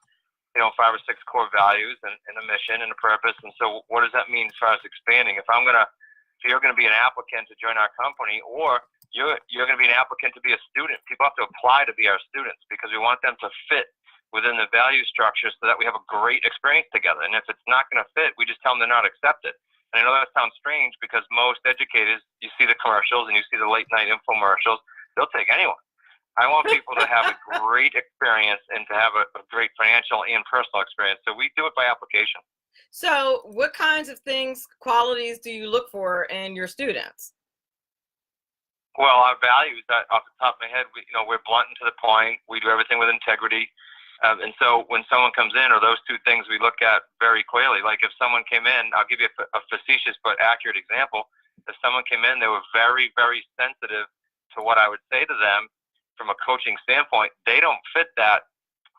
5 or 6 core values and a mission and a purpose. And so what does that mean as far as expanding? If you're going to be an applicant to join our company, or you're going to be an applicant to be a student, people have to apply to be our students because we want them to fit within the value structure so that we have a great experience together. And if it's not going to fit, we just tell them they're not accepted. And I know that sounds strange because most educators, you see the commercials and you see the late night infomercials, they'll take anyone. I want people to have a great experience and to have a great financial and personal experience. So we do it by application. So what kinds of qualities do you look for in your students? Well, our values, off the top of my head, we're blunt and to the point. We do everything with integrity. And so when someone comes in, or those two things we look at very clearly. Like if someone came in, I'll give you a facetious but accurate example. If someone came in, they were very, very sensitive to what I would say to them from a coaching standpoint. They don't fit that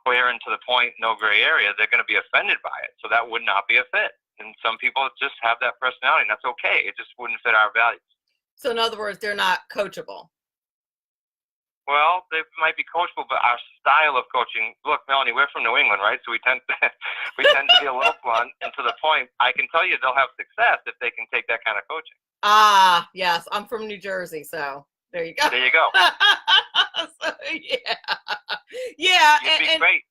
clear and to the point, no gray area. They're going to be offended by it. So that would not be a fit. And some people just have that personality, and that's okay. It just wouldn't fit our values. So in other words, they're not coachable. Well, they might be coachable, but our style of coaching, look, Melanie, we're from New England, right? So we tend to be a little blunt and to the point. I can tell you they'll have success if they can take that kind of coaching. Ah, yes. I'm from New Jersey, so There you go. There you go. So, yeah, You'd be great.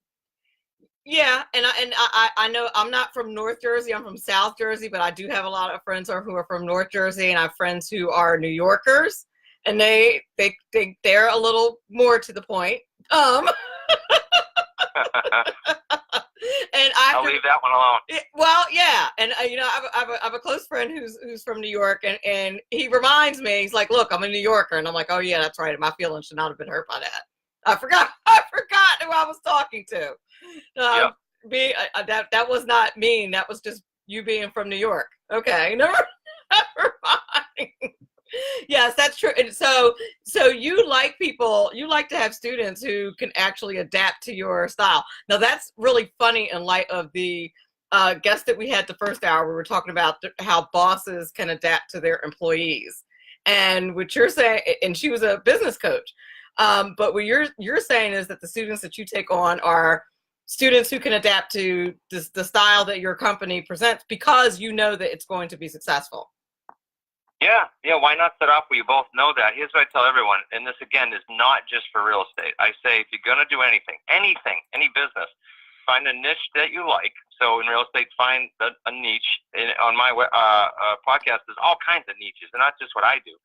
Yeah, and I know I'm not from North Jersey. I'm from South Jersey, but I do have a lot of friends who are from North Jersey, and I have friends who are New Yorkers, and they're a little more to the point. And I'll leave that one alone. Well, yeah, and I have a close friend who's from New York, and he reminds me, he's like, "Look, I'm a New Yorker," and I'm like, "Oh yeah, that's right. My feelings should not have been hurt by that. I forgot who I was talking to. That was not mean. That was just you being from New York. Okay, never mind. Yes, that's true. And so you like to have students who can actually adapt to your style. Now that's really funny in light of the guest that we had the first hour. We were talking about how bosses can adapt to their employees, and what you're saying, and she was a business coach. But what you're saying is that the students that you take on are students who can adapt to the style that your company presents because you know that it's going to be successful. Yeah, why not set off where you both know that? Here's what I tell everyone, and this, again, is not just for real estate. I say if you're going to do anything, any business, find a niche that you like. So in real estate, find a niche. On my podcast, there's all kinds of niches, and not just what I do.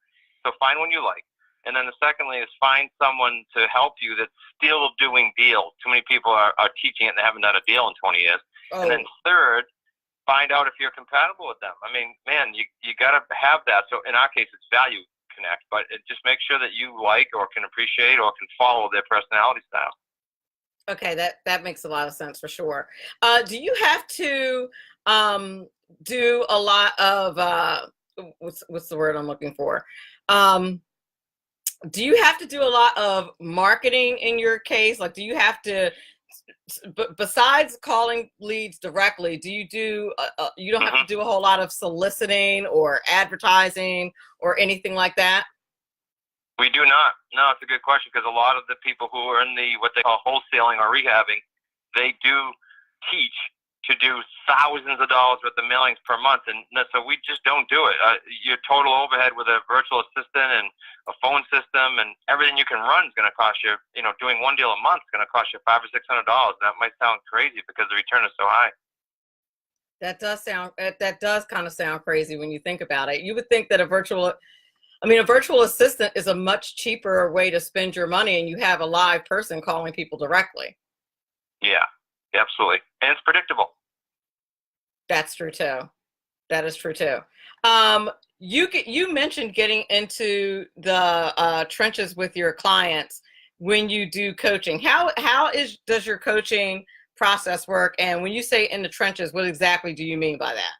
So find one you like. And then the secondly is find someone to help you that's still doing deals. Too many people are teaching it and they haven't done a deal in 20 years. Oh. And then third, find out if you're compatible with them. I mean, man, you got to have that. So in our case, it's value connect, but just make sure that you like or can appreciate or can follow their personality style. Okay, that makes a lot of sense for sure. Do you have to do a lot of what's the word I'm looking for? Do you have to do a lot of marketing in your case? Like, do you have to, besides calling leads directly, do you do, you don't have to do a whole lot of soliciting or advertising or anything like that? We do not. No, it's a good question because a lot of the people who are in what they call wholesaling or rehabbing, they do teach to do thousands of dollars worth of mailings per month. And so we just don't do it. Your total overhead with a virtual assistant and a phone system and everything you can run is going to cost you, doing one deal a month is going to cost you $500 or $600. And that might sound crazy because the return is so high. That does kind of sound crazy when you think about it. You would think that a virtual assistant is a much cheaper way to spend your money and you have a live person calling people directly. Yeah. Absolutely. And it's predictable. That's true too. That is true too. You mentioned getting into the trenches with your clients when you do coaching. How does your coaching process work? And when you say in the trenches, what exactly do you mean by that?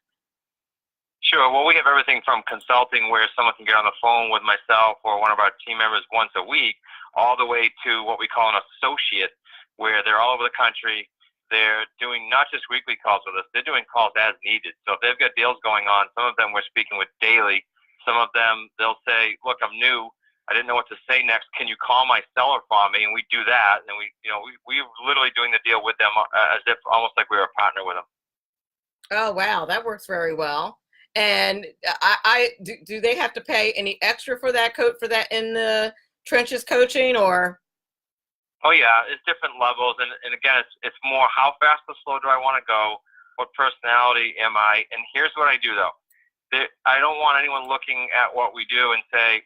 Sure. Well, we have everything from consulting where someone can get on the phone with myself or one of our team members once a week, all the way to what we call an associate, where they're all over the country. They're doing not just weekly calls with us, they're doing calls as needed. So if they've got deals going on, some of them we're speaking with daily. Some of them, they'll say, look, I'm new. I didn't know what to say next. Can you call my seller for me? And we do that. And we're literally doing the deal with them as if almost like we were a partner with them. Oh, wow. That works very well. And do they have to pay any extra for that in the trenches coaching or? Oh yeah, it's different levels, and again, it's more how fast or slow do I want to go? What personality am I? And here's what I do though: I don't want anyone looking at what we do and say,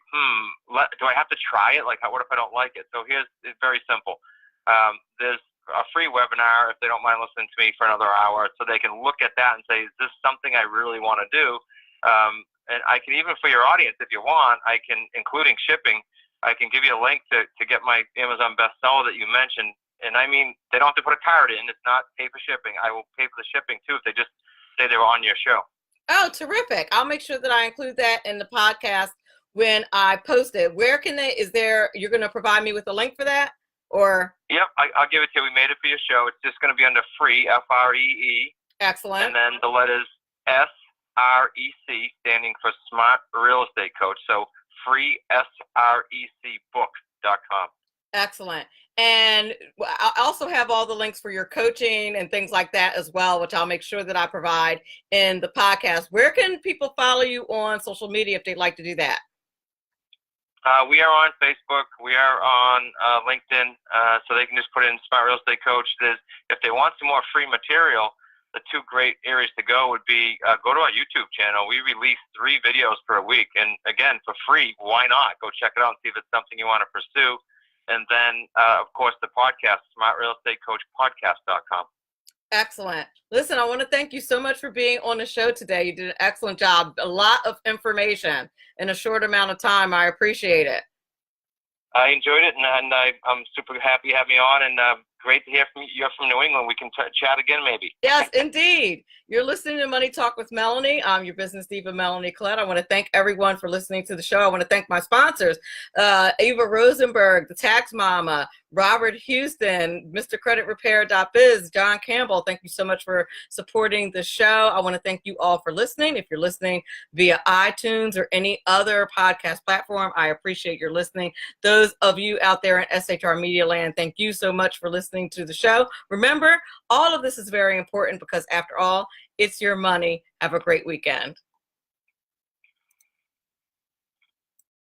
do I have to try it? Like, what if I don't like it? So it's very simple. There's a free webinar if they don't mind listening to me for another hour, so they can look at that and say, is this something I really want to do? And I can even for your audience, if you want, I can, including shipping. I can give you a link to get my Amazon bestseller that you mentioned. And I mean, they don't have to put a card in. It's not pay for shipping. I will pay for the shipping too if they just say they were on your show. Oh, terrific. I'll make sure that I include that in the podcast when I post it. Where can you're going to provide me with a link for that? Or? Yep, I'll give it to you. We made it for your show. It's just going to be under free, FREE. Excellent. And then the letters SREC standing for Smart Real Estate Coach. So free, SRECbook.com. Excellent. And I also have all the links for your coaching and things like that as well, which I'll make sure that I provide in the podcast. Where can people follow you on social media if they'd like to do that? We are on Facebook. We are on LinkedIn, so they can just put in Smart Real Estate Coach. If they want some more free material, the two great areas to go would be go to our YouTube channel. We release 3 videos per week, and again, for free. Why not? Go check it out and see if it's something you want to pursue. And then, of course, the podcast, smartrealestatecoachpodcast.com. Excellent. Listen, I want to thank you so much for being on the show today. You did an excellent job. A lot of information in a short amount of time. I appreciate it. I enjoyed it, and I'm super happy you had me on, and great to hear from you. You're from New England. We can chat again maybe. Yes, indeed. You're listening to Money Talk with Melanie. I'm your business diva, Melanie Collette. I want to thank everyone for listening to the show. I want to thank my sponsors, Ava Rosenberg, the Tax Mama, Robert Houston, MrCreditRepair.biz, John Campbell. Thank you so much for supporting the show. I want to thank you all for listening. If you're listening via iTunes or any other podcast platform, I appreciate your listening. Those of you out there in SHR Media Land, thank you so much for listening to the show. Remember, all of this is very important because after all, it's your money. Have a great weekend.